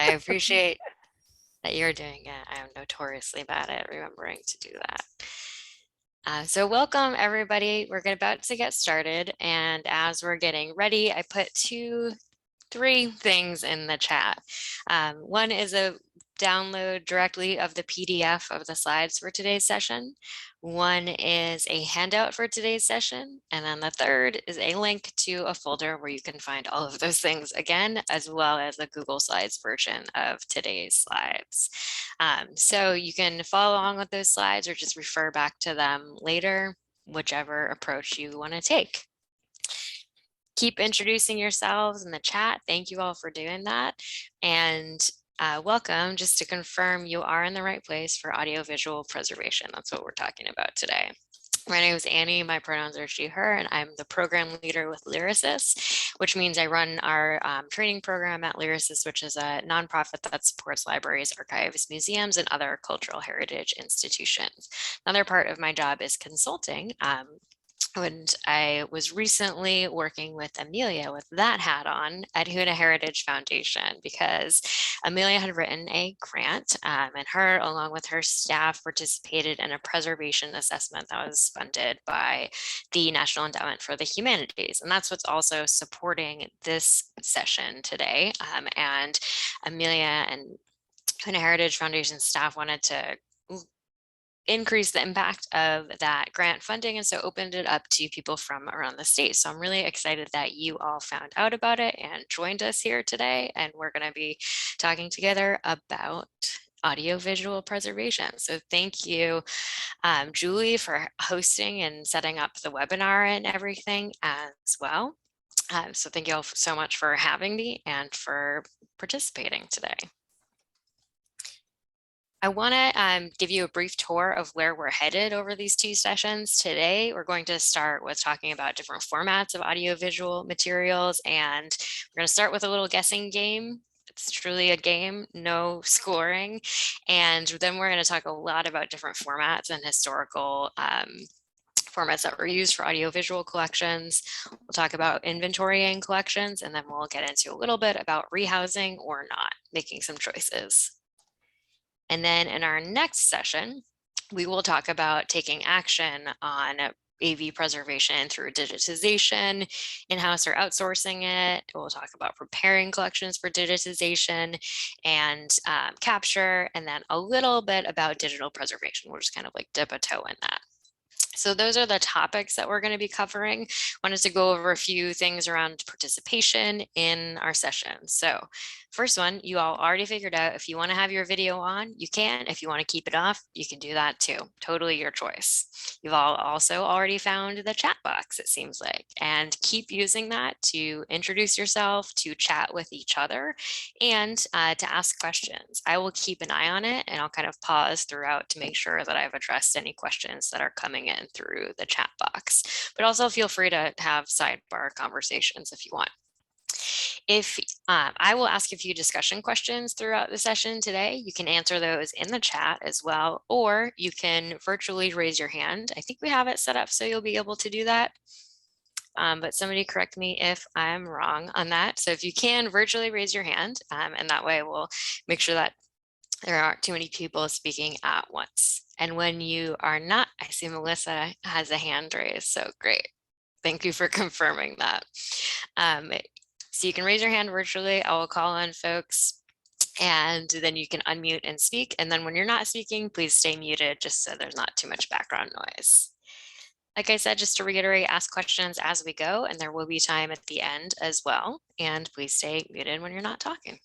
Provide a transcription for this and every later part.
I appreciate that you're doing it. I am notoriously bad at remembering to do that. So welcome everybody. We're about to get started, and as we're getting ready, I put three things in the chat. One is a download directly of the PDF of the slides for today's session. One is a handout for today's session. And then the third is a link to a folder where you can find all of those things again, as well as a Google Slides version of today's slides. So you can follow along with those slides or just refer back to them later, whichever approach you want to take. Keep introducing yourselves in the chat. Thank you all for doing that. And welcome. Just to confirm, you are in the right place for audiovisual preservation. That's what we're talking about today. My name is Annie, my pronouns are she, her, and I'm the program leader with Lyrasis, which means I run our training program at Lyrasis, which is a nonprofit that supports libraries, archives, museums, and other cultural heritage institutions. Another part of my job is consulting. And I was recently working with Amelia with that hat on at Huna Heritage Foundation because Amelia had written a grant and her, along with her staff, participated in a preservation assessment that was funded by the National Endowment for the Humanities. And that's what's also supporting this session today. And Amelia and Huna Heritage Foundation staff wanted to increase the impact of that grant funding, and so opened it up to people from around the state. So I'm really excited that you all found out about it and joined us here today, and we're going to be talking together about audiovisual preservation. So thank you, Julie, for hosting and setting up the webinar and everything as well. So thank you all so much for having me and for participating today. I want to give you a brief tour of where we're headed over these two sessions. Today, we're going to start with talking about different formats of audiovisual materials, and we're going to start with a little guessing game. It's truly a game, no scoring. And then we're going to talk a lot about different formats and historical formats that were used for audiovisual collections. We'll talk about inventorying collections, and then we'll get into a little bit about rehousing or not, making some choices. And then in our next session, we will talk about taking action on AV preservation through digitization, in-house or outsourcing it. We'll talk about preparing collections for digitization and capture, and then a little bit about digital preservation. We'll just kind of like dip a toe in that. So those are the topics that we're going to be covering. I wanted to go over a few things around participation in our session. So first one, you all already figured out, if you want to have your video on, you can. If you want to keep it off, you can do that too. Totally your choice. You've all also already found the chat box, it seems like, and keep using that to introduce yourself, to chat with each other, and to ask questions. I will keep an eye on it, and I'll kind of pause throughout to make sure that I've addressed any questions that are coming in through the chat box. But also feel free to have sidebar conversations if you want. If I will ask a few discussion questions throughout the session today, you can answer those in the chat as well, or you can virtually raise your hand. I think we have it set up so you'll be able to do that. But somebody correct me if I'm wrong on that. So if you can virtually raise your hand, and that way we'll make sure that there aren't too many people speaking at once. And when you are not, I see Melissa has a hand raised, so great. Thank you for confirming that. So you can raise your hand virtually. I will call on folks, and then you can unmute and speak. And then when you're not speaking, please stay muted just so there's not too much background noise. Like I said, just to reiterate, ask questions as we go, and there will be time at the end as well. And please stay muted when you're not talking.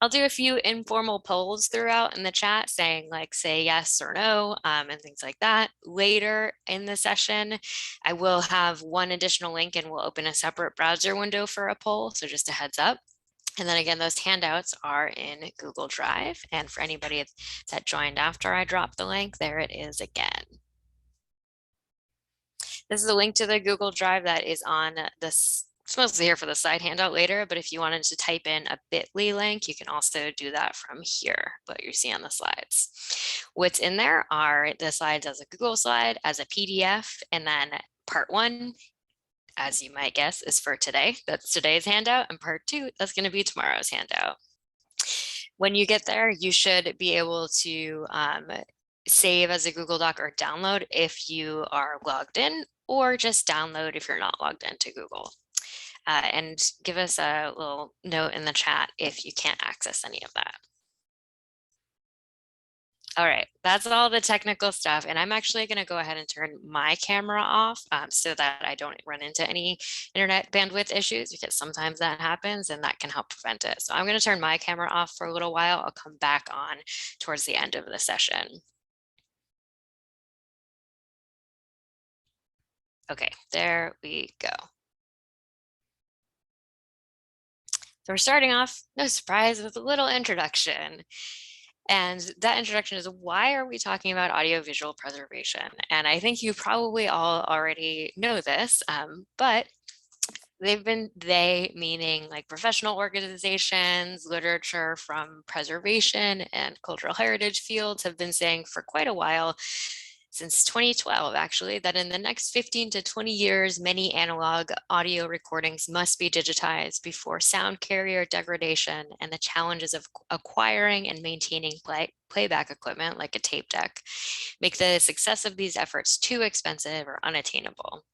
I'll do a few informal polls throughout in the chat saying like, say yes or no, and things like that. Later in the session, I will have one additional link and we'll open a separate browser window for a poll. So just a heads up. And then again, those handouts are in Google Drive. And for anybody that joined after I dropped the link, there it is again. This is a link to the Google Drive that is on this. It's mostly here for the slide handout later, but if you wanted to type in a bit.ly link, you can also do that from here, what you see on the slides. What's in there are the slides as a Google slide, as a PDF, and then part one as you might guess, is for today. That's today's handout, and part 2, that's going to be tomorrow's handout. When you get there, you should be able to save as a Google Doc or download if you are logged in, or just download if you're not logged into Google. And give us a little note in the chat if you can't access any of that. All right, that's all the technical stuff. And I'm actually going to go ahead and turn my camera off so that I don't run into any internet bandwidth issues, because sometimes that happens and that can help prevent it. So I'm going to turn my camera off for a little while. I'll come back on towards the end of the session. Okay, there we go. So we're starting off, no surprise, with a little introduction. And that introduction is, why are we talking about audiovisual preservation? And I think you probably all already know this, but they meaning like professional organizations, literature from preservation and cultural heritage fields, have been saying for quite a while, since 2012 actually, that in the next 15 to 20 years, many analog audio recordings must be digitized before sound carrier degradation and the challenges of acquiring and maintaining playback equipment like a tape deck make the success of these efforts too expensive or unattainable.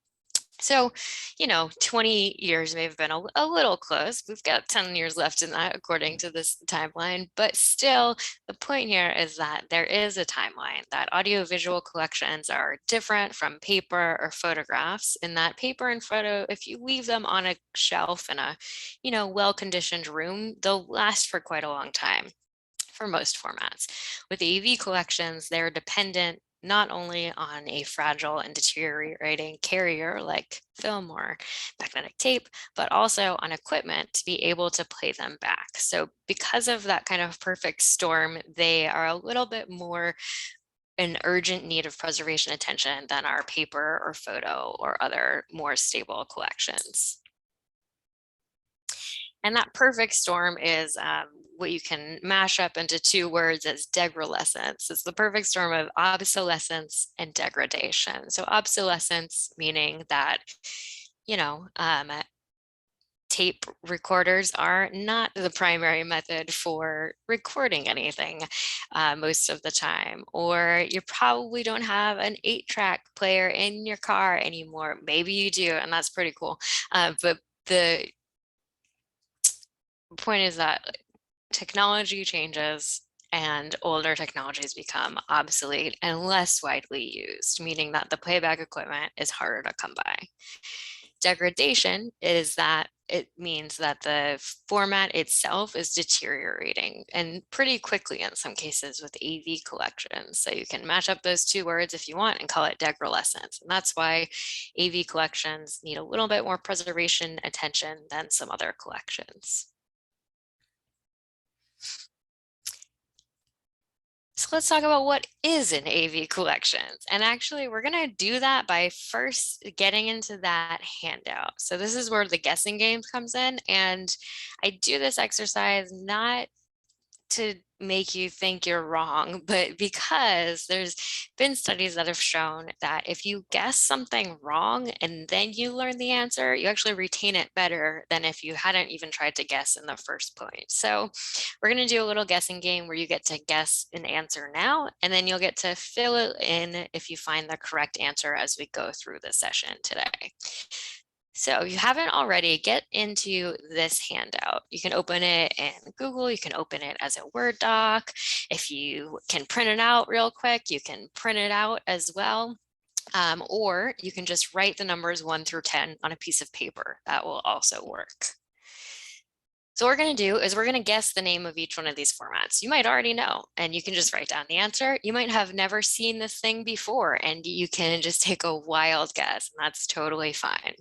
So, 20 years may have been a little close. We've got 10 years left in that, according to this timeline. But still, the point here is that there is a timeline, that audiovisual collections are different from paper or photographs, in that paper and photo, if you leave them on a shelf in a, well-conditioned room, they'll last for quite a long time for most formats. With AV collections, they're dependent not only on a fragile and deteriorating carrier like film or magnetic tape, but also on equipment to be able to play them back. So because of that kind of perfect storm, they are a little bit more in urgent need of preservation attention than our paper or photo or other more stable collections. And that perfect storm is what you can mash up into 2 words as degralescence. It's the perfect storm of obsolescence and degradation. So obsolescence meaning that, tape recorders are not the primary method for recording anything most of the time, or you probably don't have an 8-track player in your car anymore. Maybe you do, and that's pretty cool. But the point is that technology changes and older technologies become obsolete and less widely used, meaning that the playback equipment is harder to come by. Degradation is that it means that the format itself is deteriorating, and pretty quickly in some cases with AV collections. So you can match up those 2 words if you want and call it degralescence. And that's why AV collections need a little bit more preservation attention than some other collections. So let's talk about what is an AV collections. And actually, we're going to do that by first getting into that handout. So this is where the guessing game comes in. And I do this exercise not to make you think you're wrong, but because there's been studies that have shown that if you guess something wrong and then you learn the answer, you actually retain it better than if you hadn't even tried to guess in the first point. So we're going to do a little guessing game where you get to guess an answer now, and then you'll get to fill it in if you find the correct answer as we go through the session today. So if you haven't already, get into this handout. You can open it in Google, you can open it as a Word doc. If you can print it out real quick, you can print it out as well. Or you can just write the numbers 1 through 10 on a piece of paper. That will also work. So what we're going to do is we're going to guess the name of each one of these formats. You might already know, and you can just write down the answer. You might have never seen this thing before, and you can just take a wild guess, and that's totally fine.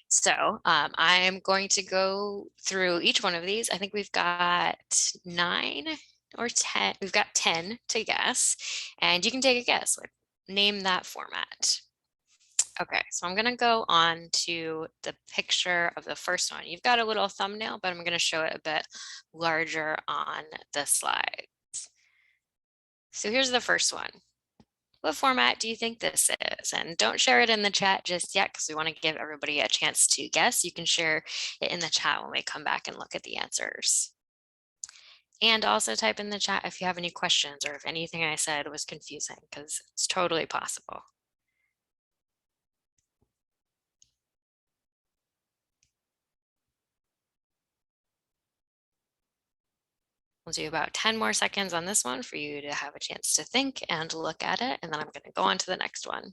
So I am going to go through each one of these. I think we've got 9 or 10. We've got 10 to guess, and you can take a guess. Like, name that format. Okay, so I'm going to go on to the picture of the first one. You've got a little thumbnail, but I'm going to show it a bit larger on the slides. So here's the first one. what format do you think this is? And don't share it in the chat just yet because we want to give everybody a chance to guess. You can share it in the chat when we come back and look at the answers. And also type in the chat if you have any questions or if anything I said was confusing, because it's totally possible. We'll do about 10 more seconds on this one for you to have a chance to think and look at it, and then I'm going to go on to the next one.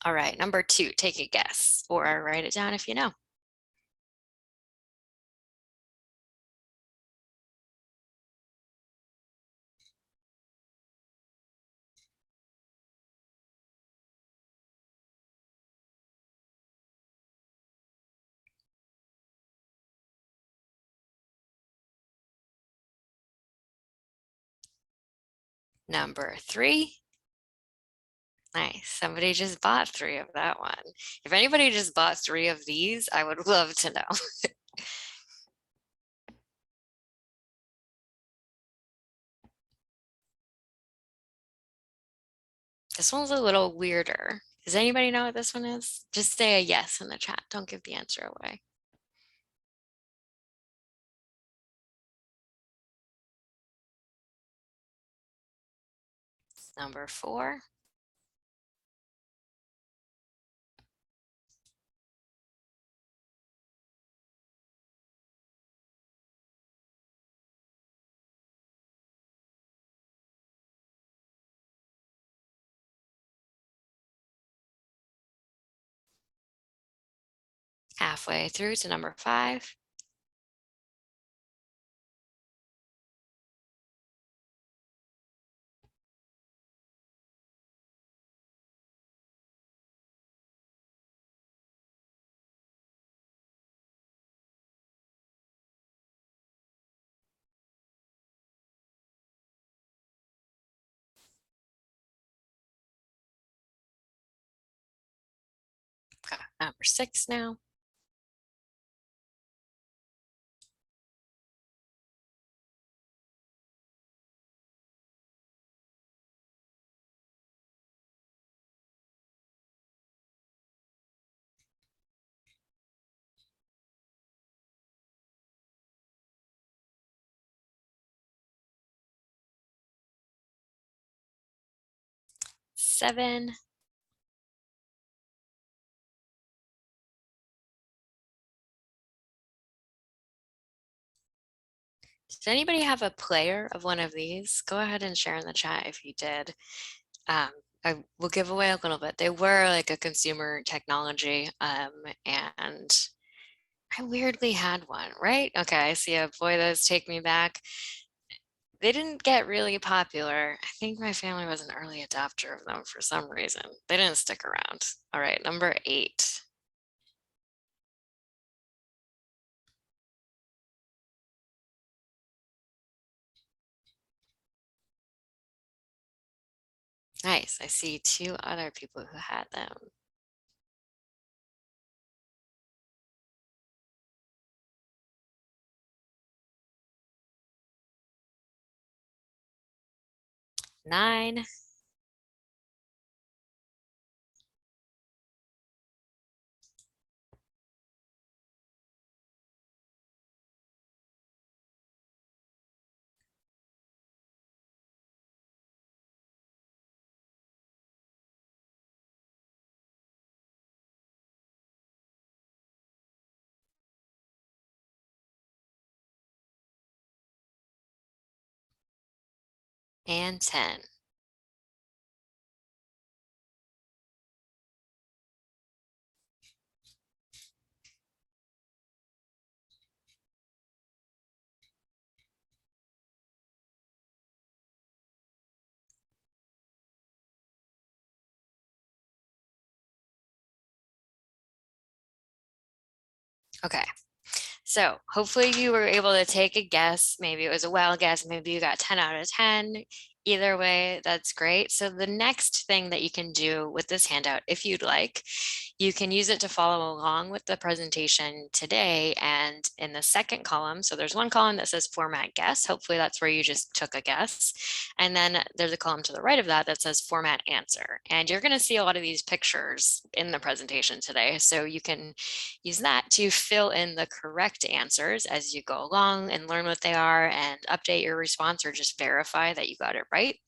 All right, number 2, take a guess or write it down if you know. Number 3. Nice. Somebody just bought 3 of that one. If anybody just bought 3 of these, I would love to know. This one's a little weirder. Does anybody know what this one is? Just say a yes in the chat. Don't give the answer away. Number 4. Halfway through to number 5. Got number 6 now. Seven. Does anybody have a player of one of these? Go ahead and share in the chat if you did. I will give away a little bit. They were like a consumer technology, and I weirdly had one, right? Okay, I see a boy, those take me back. They didn't get really popular. I think my family was an early adopter of them for some reason. They didn't stick around. All right, number 8. Nice. I see 2 other people who had them. Nine. And 10. Okay. So hopefully you were able to take a guess. Maybe it was a wild guess. Maybe you got 10 out of 10. Either way, that's great. So the next thing that you can do with this handout, if you'd like, you can use it to follow along with the presentation today. And in the second column, so there's one column that says format guess. Hopefully that's where you just took a guess. And then there's a column to the right of that that says format answer. And you're going to see a lot of these pictures in the presentation today. So you can use that to fill in the correct answers as you go along and learn what they are and update your response or just verify that you got it right.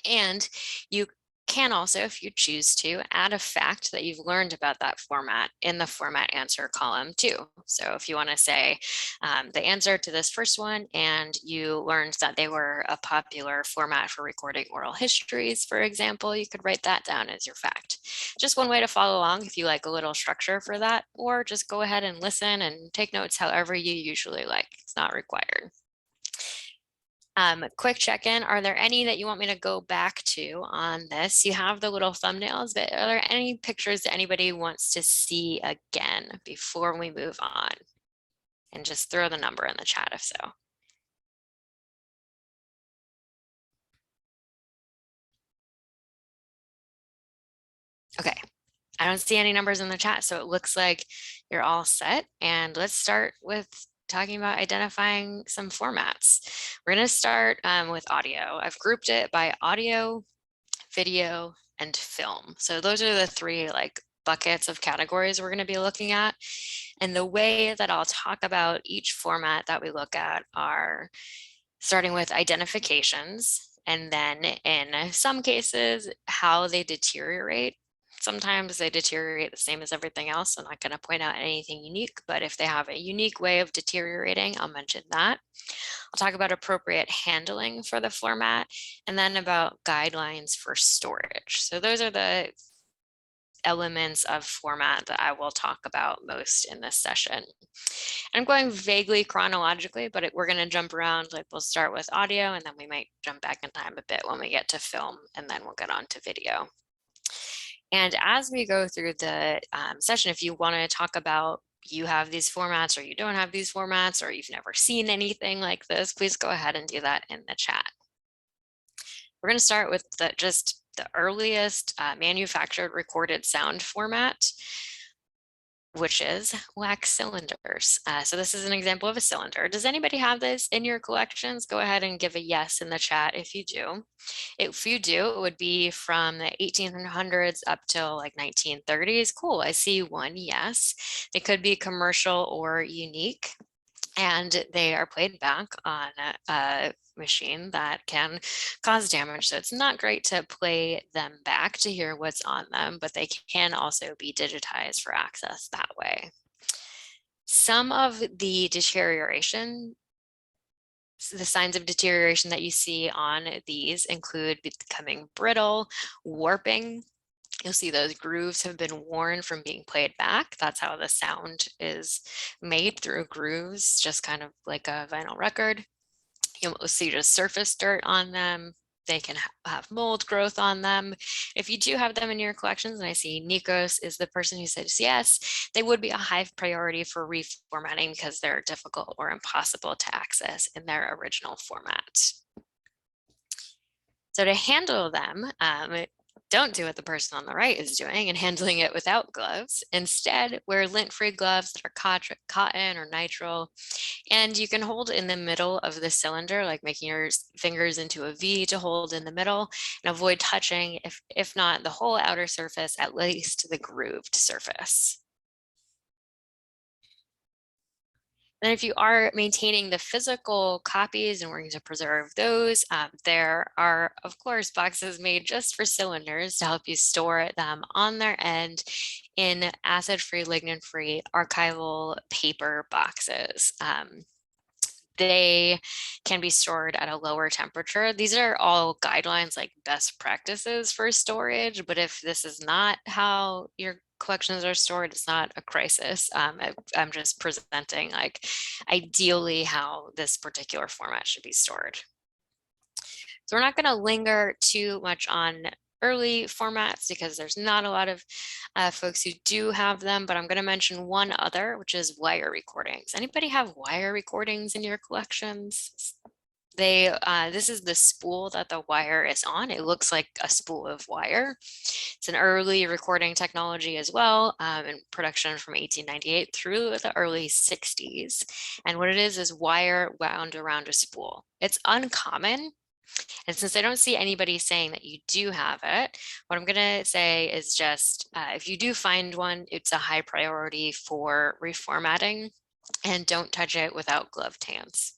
And you can also, if you choose to, add a fact that you've learned about that format in the format answer column too. So if you want to say the answer to this first one and you learned that they were a popular format for recording oral histories, for example, you could write that down as your fact. Just one way to follow along if you like a little structure for that, or just go ahead and listen and take notes however you usually like. It's not required. Quick check-in, are there any that you want me to go back to on this? You have the little thumbnails, but are there any pictures that anybody wants to see again before we move on? And just throw the number in the chat if so. Okay, I don't see any numbers in the chat, so it looks like you're all set. And let's start with talking about identifying some formats. We're going to start with audio. I've grouped it by audio, video, and film. So those are the three like buckets of categories we're going to be looking at. And the way that I'll talk about each format that we look at are starting with identifications, and then in some cases, how they deteriorate. Sometimes they deteriorate the same as everything else. I'm not going to point out anything unique, but if they have a unique way of deteriorating, I'll mention that. I'll talk about appropriate handling for the format, and then about guidelines for storage. So those are the elements of format that I will talk about most in this session. I'm going vaguely chronologically, but we're going to jump around. Like we'll start with audio, and then we might jump back in time a bit when we get to film, and then we'll get on to video. And as we go through the session, if you want to talk about you have these formats or you don't have these formats or you've never seen anything like this, please go ahead and do that in the chat. We're going to start with just the earliest manufactured recorded sound format, which is wax cylinders. So this is an example of a cylinder. Does anybody have this in your collections? Go ahead and give a yes in the chat if you do. If you do, it would be from the 1800s up till like 1930s. Cool, I see one yes. It could be commercial or unique, and they are played back on a machine that can cause damage. So it's not great to play them back to hear what's on them, but they can also be digitized for access that way. Some of the deterioration, the signs of deterioration that you see on these include becoming brittle, warping. You'll see those grooves have been worn from being played back. That's how the sound is made, through grooves, just kind of like a vinyl record. You'll see just surface dirt on them. They can have mold growth on them. If you do have them in your collections, and I see Nikos is the person who says yes, they would be a high priority for reformatting because they're difficult or impossible to access in their original format. So to handle them, don't do what the person on the right is doing and handling it without gloves. Instead, wear lint-free gloves that are cotton or nitrile. And you can hold in the middle of the cylinder, like making your fingers into a V to hold in the middle, and avoid touching, if not the whole outer surface, at least the grooved surface. And if you are maintaining the physical copies and working to preserve those, there are, of course, boxes made just for cylinders to help you store them on their end in acid-free, lignin-free archival paper boxes. They can be stored at a lower temperature. These are all guidelines, like best practices for storage, but if this is not how your collections are stored, it's not a crisis. I'm just presenting like ideally how this particular format should be stored. So we're not going to linger too much on early formats because there's not a lot of folks who do have them, but I'm going to mention one other, which is wire recordings. Anybody have wire recordings in your collections? This is the spool that the wire is on. It looks like a spool of wire. It's an early recording technology as well, in production from 1898 through the early 60s. And what it is wire wound around a spool. It's uncommon. And since I don't see anybody saying that you do have it, what I'm going to say is just if you do find one, it's a high priority for reformatting, and don't touch it without gloved hands.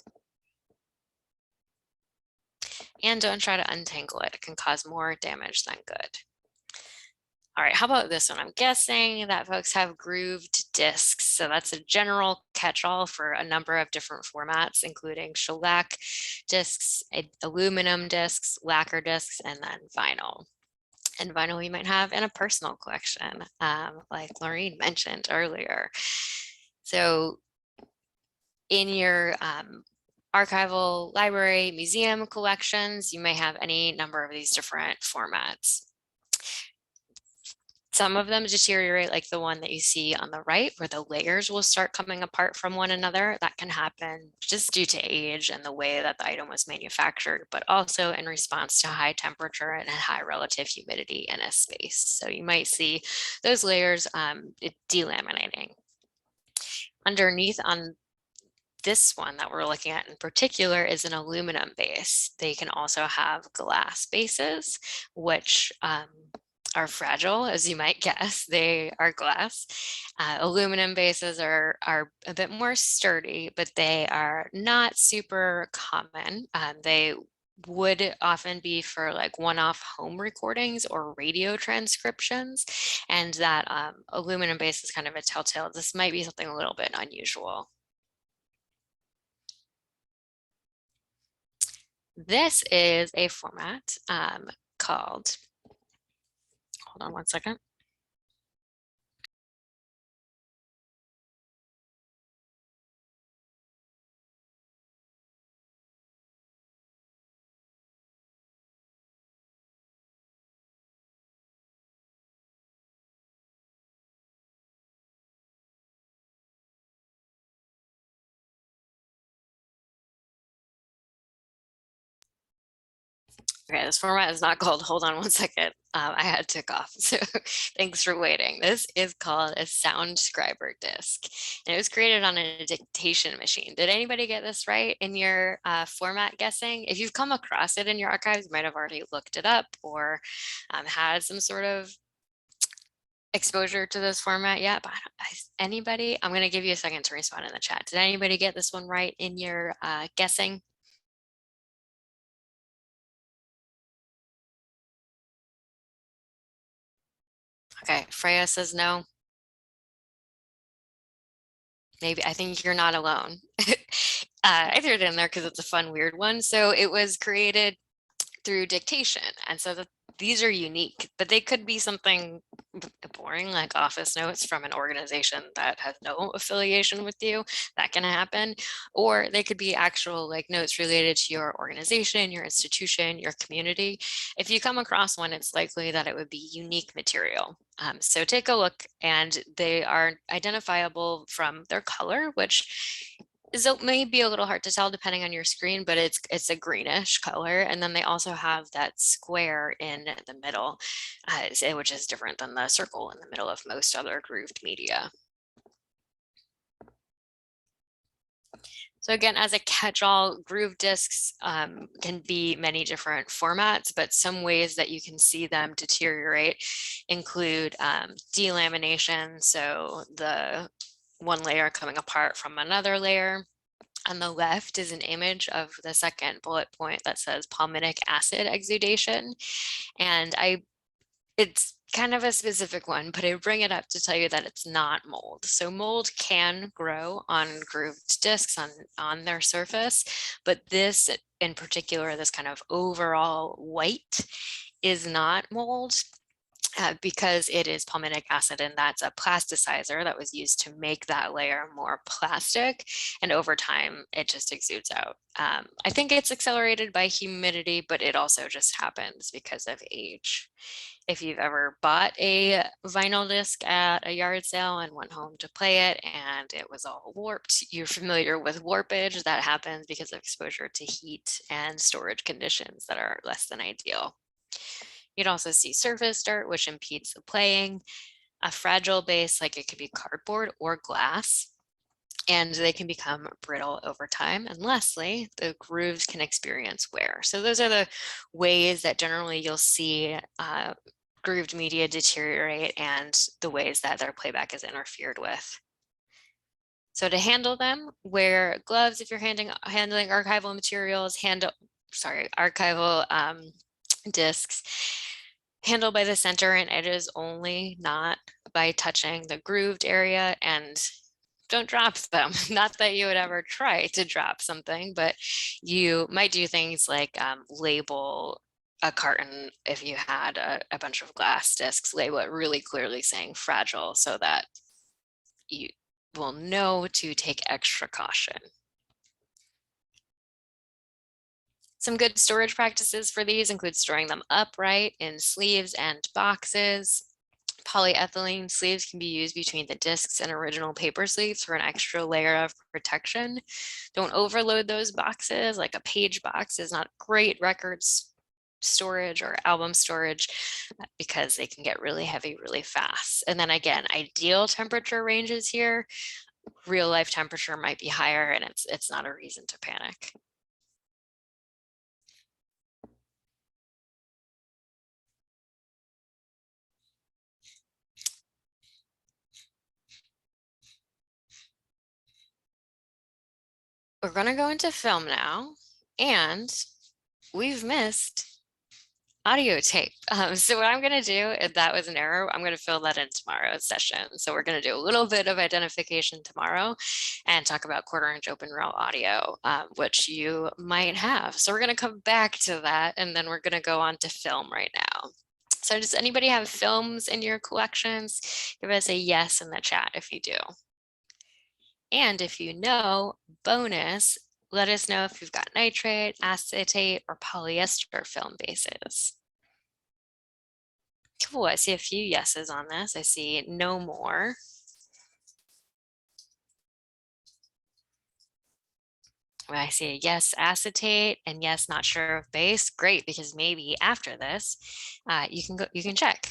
And don't try to untangle it. It can cause more damage than good. All right, how about this one? I'm guessing that folks have grooved discs. So that's a general catch-all for a number of different formats, including shellac discs, aluminum discs, lacquer discs, and then vinyl. And vinyl you might have in a personal collection, like Laureen mentioned earlier. So in your archival, library, museum collections, you may have any number of these different formats. Some of them deteriorate, like the one that you see on the right, where the layers will start coming apart from one another. That can happen just due to age and the way that the item was manufactured, but also in response to high temperature and high relative humidity in a space. So you might see those layers delaminating. Underneath on this one that we're looking at in particular is an aluminum base. They can also have glass bases, which are fragile, as you might guess. They are glass. Aluminum bases are a bit more sturdy, but they are not super common. They would often be for like one-off home recordings or radio transcriptions, and that aluminum base is kind of a telltale. This might be something a little bit unusual. This is a format called, hold on one second. Okay, this format is not called, hold on one second. I had to cough, so thanks for waiting. This is called a sound scriber disc, and it was created on a dictation machine. Did anybody get this right in your format guessing? If you've come across it in your archives, you might have already looked it up or had some sort of exposure to this format yet, but anybody, I'm going to give you a second to respond in the chat. Did anybody get this one right in your guessing? Okay, Freya says no. Maybe, I think you're not alone. I threw it in there because it's a fun, weird one. So it was created through dictation. And so these are unique, but they could be something boring like office notes from an organization that has no affiliation with you. That can happen. Or they could be actual like notes related to your organization, your institution, your community. If you come across one, it's likely that it would be unique material. So take a look, and they are identifiable from their color, which it may be a little hard to tell depending on your screen, but it's a greenish color. And then they also have that square in the middle, which is different than the circle in the middle of most other grooved media. So again, as a catch-all, groove discs can be many different formats, but some ways that you can see them deteriorate include delamination. So the one layer coming apart from another layer. On the left is an image of the second bullet point that says palmitic acid exudation. And it's kind of a specific one, but I bring it up to tell you that it's not mold. So mold can grow on grooved discs on their surface, but this in particular, this kind of overall white is not mold. Because it is palmitic acid, and that's a plasticizer that was used to make that layer more plastic, and over time it just exudes out. I think it's accelerated by humidity, but it also just happens because of age. If you've ever bought a vinyl disc at a yard sale and went home to play it and it was all warped, you're familiar with warpage. That happens because of exposure to heat and storage conditions that are less than ideal. You'd also see surface dirt, which impedes the playing, a fragile base, like it could be cardboard or glass, and they can become brittle over time. And lastly, the grooves can experience wear. So those are the ways that generally you'll see grooved media deteriorate and the ways that their playback is interfered with. So to handle them, wear gloves if you're handling archival materials, archival discs. Handle by the center and edges only, not by touching the grooved area, and don't drop them. Not that you would ever try to drop something, but you might do things like label a carton. If you had a bunch of glass discs, label it really clearly saying fragile so that you will know to take extra caution. Some good storage practices for these include storing them upright in sleeves and boxes. Polyethylene sleeves can be used between the discs and original paper sleeves for an extra layer of protection. Don't overload those boxes. Like a page box is not great records storage or album storage because they can get really heavy really fast. And then again, ideal temperature ranges here. Real life temperature might be higher, and it's not a reason to panic. We're going to go into film now, and we've missed audio tape. So what I'm going to do, if that was an error, I'm going to fill that in tomorrow's session. So we're going to do a little bit of identification tomorrow and talk about 1/4-inch open reel audio, which you might have. So we're going to come back to that, and then we're going to go on to film right now. So does anybody have films in your collections? Give us a yes in the chat if you do. And if you know, bonus, let us know if you've got nitrate, acetate, or polyester film bases. Cool, I see a few yeses on this. I see no more. I see a yes, acetate, and yes, not sure of base. Great, because maybe after this, you can check.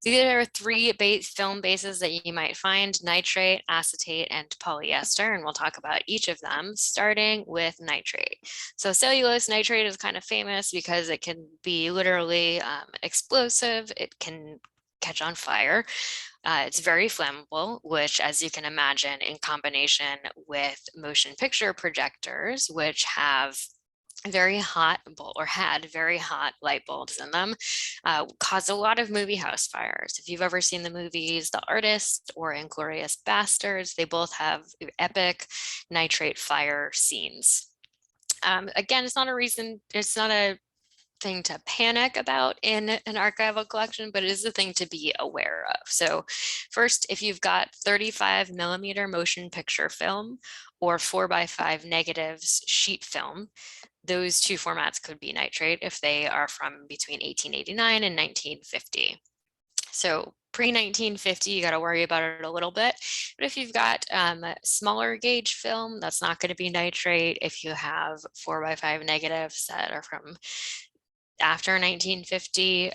There are 3 film bases that you might find: nitrate, acetate, and polyester, and we'll talk about each of them, starting with nitrate. So cellulose nitrate is kind of famous because it can be literally explosive. It can catch on fire. It's very flammable, which, as you can imagine, in combination with motion picture projectors, which have very hot or had very hot light bulbs in them, caused a lot of movie house fires. If you've ever seen the movies The Artist or Inglourious Basterds, they both have epic nitrate fire scenes. Again, it's not a thing to panic about in an archival collection, but it is a thing to be aware of. So first, if you've got 35mm motion picture film or 4x5 negatives sheet film, those 2 formats could be nitrate if they are from between 1889 and 1950. So pre-1950, you got to worry about it a little bit. But if you've got smaller gauge film, that's not going to be nitrate. If you have 4x5 negatives that are from after 1950,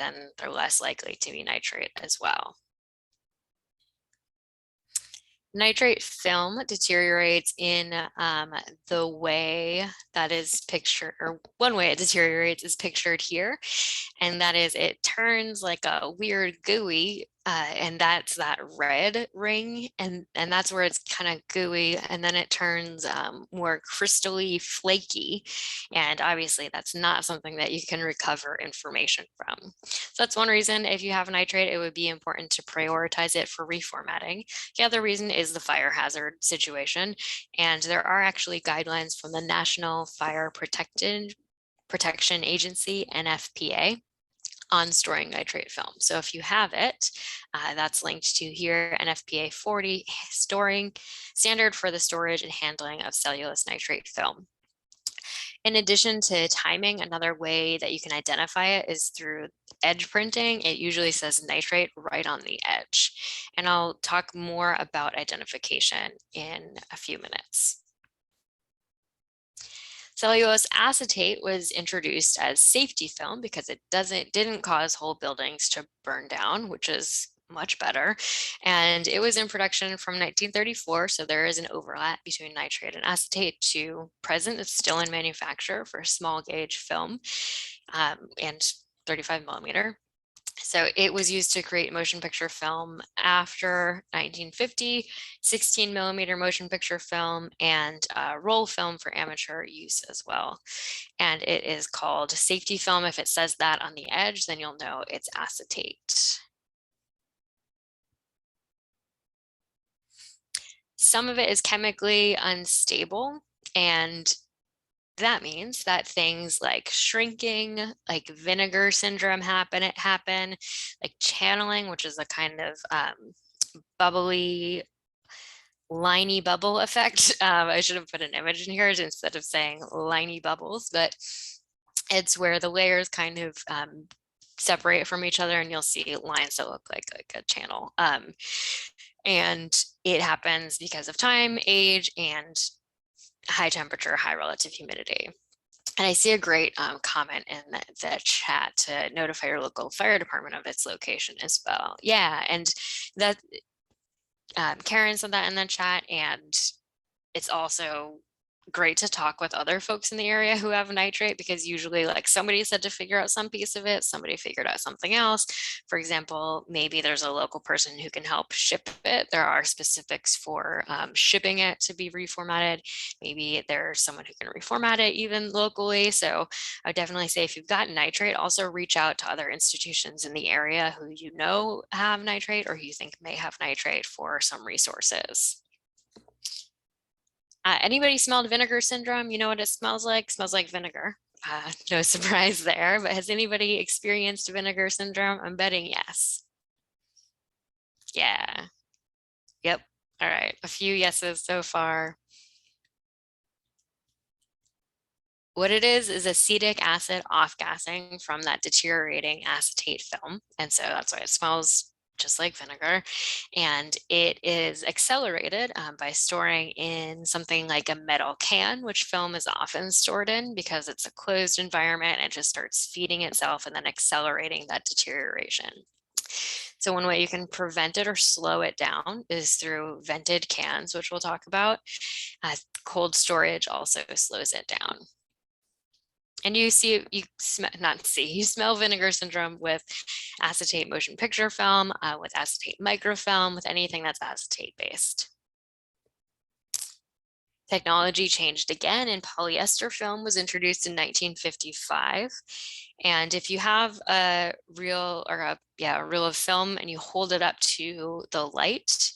then they're less likely to be nitrate as well. Nitrate film deteriorates in the way that is pictured, or one way it deteriorates is pictured here, and that is it turns like a weird gooey, and that's that red ring, and that's where it's kind of gooey, and then it turns more crystally flaky, and obviously that's not something that you can recover information from. So that's one reason if you have nitrate, it would be important to prioritize it for reformatting. The other reason is the fire hazard situation, and there are actually guidelines from the National Fire Protection Agency, NFPA, on storing nitrate film. So if you have it, that's linked to here, NFPA 40, storing standard for the storage and handling of cellulose nitrate film. In addition to timing, another way that you can identify it is through edge printing. It usually says nitrate right on the edge. And I'll talk more about identification in a few minutes. Cellulose acetate was introduced as safety film because it didn't cause whole buildings to burn down, which is much better. And it was in production from 1934, so there is an overlap between nitrate and acetate to present. It's still in manufacture for small gauge film and 35 millimeter. So it was used to create motion picture film after 1950, 16 millimeter motion picture film, and roll film for amateur use as well. And it is called safety film. If it says that on the edge, then you'll know it's acetate. Some of it is chemically unstable, and that means that things like shrinking, like vinegar syndrome happen, like channeling, which is a kind of bubbly, liney bubble effect. I should have put an image in here instead of saying liney bubbles, but it's where the layers kind of separate from each other and you'll see lines that look like a channel. And it happens because of time, age, and high temperature, high relative humidity. And I see a great comment in the chat to notify your local fire department of its location as well. Yeah, and that Karen said that in the chat, and it's also great to talk with other folks in the area who have nitrate, because usually like somebody said to figure out some piece of it, somebody figured out something else. For example, maybe there's a local person who can help ship it. There are specifics for shipping it to be reformatted. Maybe there's someone who can reformat it even locally. So I would definitely say if you've got nitrate, also reach out to other institutions in the area who you know have nitrate or who you think may have nitrate for some resources. Anybody smelled Vinegar Syndrome? You know what it smells like? It smells like vinegar. No surprise there, but has anybody experienced Vinegar Syndrome? I'm betting yes. Yeah. Yep. All right. A few yeses so far. What it is acetic acid off-gassing from that deteriorating acetate film. And so that's why it smells just like vinegar. And it is accelerated by storing in something like a metal can, which film is often stored in because it's a closed environment and it just starts feeding itself and then accelerating that deterioration. So one way you can prevent it or slow it down is through vented cans, which we'll talk about. Cold storage also slows it down. And you smell Vinegar Syndrome with acetate motion picture film, with acetate microfilm, with anything that's acetate based. Technology changed again, and polyester film was introduced in 1955. And if you have a reel or a reel of film and you hold it up to the light,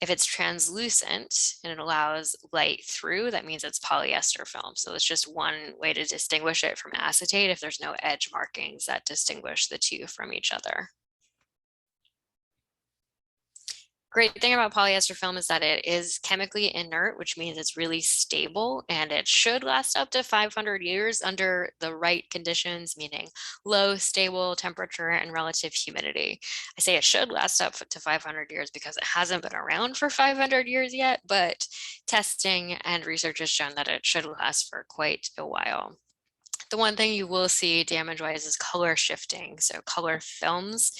if it's translucent and it allows light through, that means it's polyester film. So it's just one way to distinguish it from acetate if there's no edge markings that distinguish the two from each other. Great thing about polyester film is that it is chemically inert, which means it's really stable and it should last up to 500 years under the right conditions, meaning low, stable temperature and relative humidity. I say it should last up to 500 years because it hasn't been around for 500 years yet, but testing and research has shown that it should last for quite a while. The one thing you will see damage-wise is color shifting. So color films,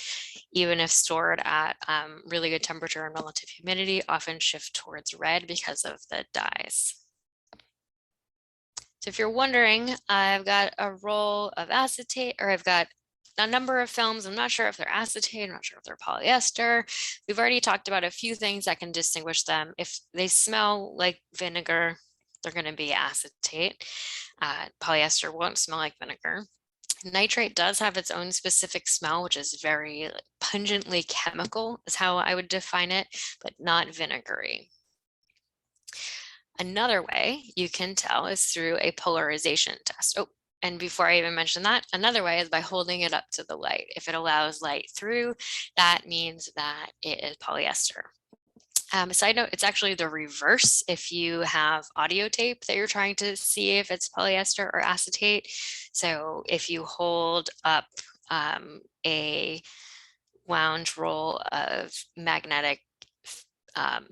even if stored at really good temperature and relative humidity, often shift towards red because of the dyes. So if you're wondering, I've got a roll of acetate, or I've got a number of films. I'm not sure if they're acetate, I'm not sure if they're polyester. We've already talked about a few things that can distinguish them. If they smell like vinegar, they're going to be acetate. Polyester won't smell like vinegar. Nitrate does have its own specific smell, which is very pungently chemical, is how I would define it, but not vinegary. Another way you can tell is through a polarization test. Oh, and before I even mention that, another way is by holding it up to the light. If it allows light through, that means that it is polyester. Side note, it's actually the reverse if you have audio tape that you're trying to see if it's polyester or acetate. So if you hold up a wound roll of magnetic um,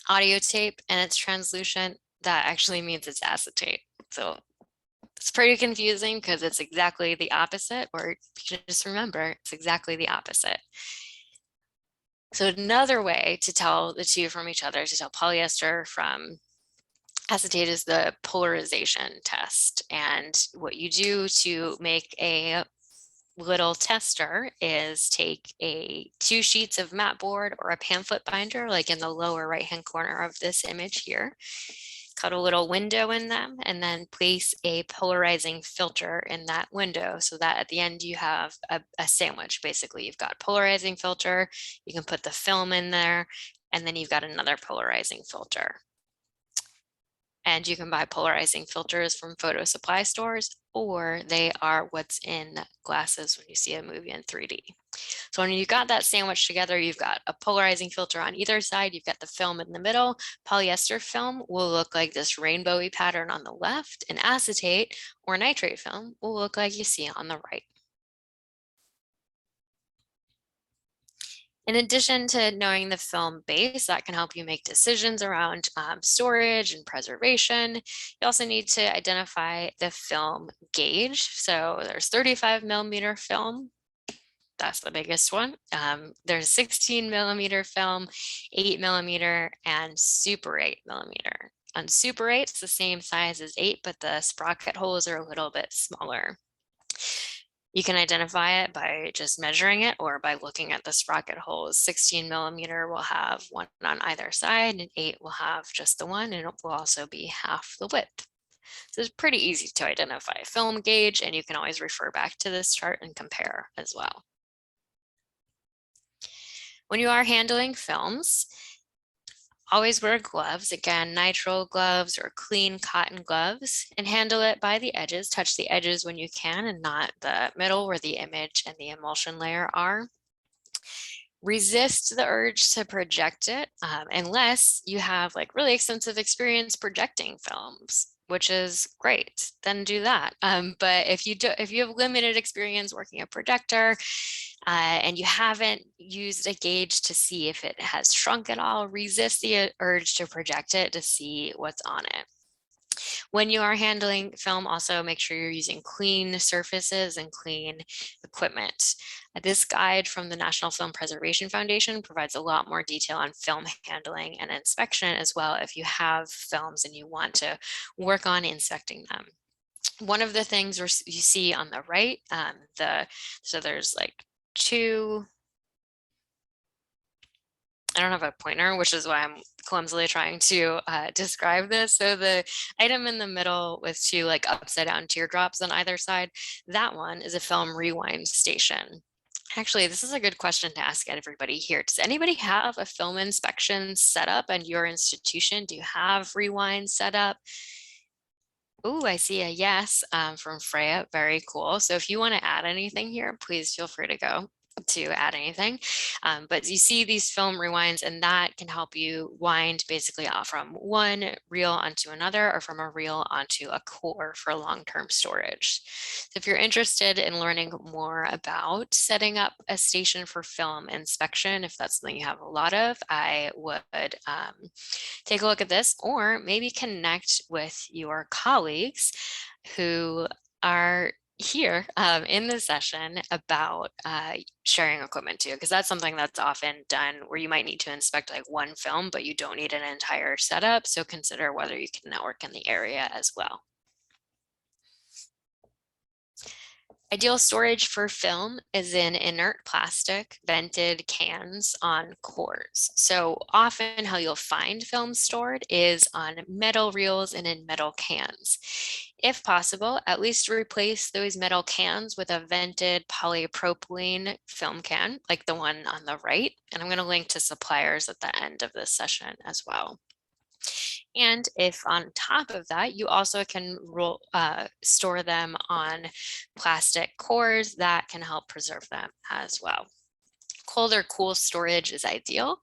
audio tape and it's translucent, that actually means it's acetate. So it's pretty confusing because it's exactly the opposite, or you can just remember it's exactly the opposite. So another way to tell the two from each other, to tell polyester from acetate, is the polarization test. And what you do to make a little tester is take two sheets of mat board or a pamphlet binder, like in the lower right hand corner of this image here, cut a little window in them, and then place a polarizing filter in that window so that at the end you have a sandwich. Basically, you've got polarizing filter, you can put the film in there, and then you've got another polarizing filter. And you can buy polarizing filters from photo supply stores, or they are what's in glasses when you see a movie in 3D. So when you've got that sandwich together, you've got a polarizing filter on either side, you've got the film in the middle. Polyester film will look like this rainbowy pattern on the left, and acetate or nitrate film will look like you see on the right. In addition to knowing the film base, that can help you make decisions around storage and preservation. You also need to identify the film gauge. So there's 35 millimeter film. That's the biggest one. There's 16 millimeter film, 8 millimeter, and Super 8 millimeter. On Super 8, it's the same size as 8, but the sprocket holes are a little bit smaller. You can identify it by just measuring it or by looking at the sprocket holes. 16 millimeter will have one on either side, and 8 will have just the one, and it will also be half the width. So it's pretty easy to identify a film gauge, and you can always refer back to this chart and compare as well. When you are handling films, always wear gloves, again, nitrile gloves or clean cotton gloves, and handle it by the edges. Touch the edges when you can and not the middle where the image and the emulsion layer are. Resist the urge to project it unless you have like really extensive experience projecting films, which is great, then do that. But if you have limited experience working a projector and you haven't used a gauge to see if it has shrunk at all, resist the urge to project it to see what's on it. When you are handling film, also make sure you're using clean surfaces and clean equipment. This guide from the National Film Preservation Foundation provides a lot more detail on film handling and inspection as well if you have films and you want to work on inspecting them. One of the things you see on the right, so there's like two, I don't have a pointer, which is why I'm clumsily trying to describe this. So the item in the middle with two like upside down teardrops on either side, that one is a film rewind station. Actually, this is a good question to ask everybody here. Does anybody have a film inspection set up at your institution? Do you have rewind set up? Oh, I see a yes from Freya. Very cool. So if you want to add anything here, please feel free to go to add anything. But you see these film rewinds, and that can help you wind basically off from one reel onto another or from a reel onto a core for long-term storage. So if you're interested in learning more about setting up a station for film inspection, if that's something you have a lot of, I would take a look at this, or maybe connect with your colleagues who are here in the session about sharing equipment too, because that's something that's often done where you might need to inspect like one film, but you don't need an entire setup. So consider whether you can network in the area as well. Ideal storage for film is in inert plastic vented cans on cores. So often how you'll find film stored is on metal reels and in metal cans. If possible, at least replace those metal cans with a vented polypropylene film can, like the one on the right. And I'm going to link to suppliers at the end of this session as well. And if on top of that, you also can store them on plastic cores, that can help preserve them as well. Cold or cool storage is ideal,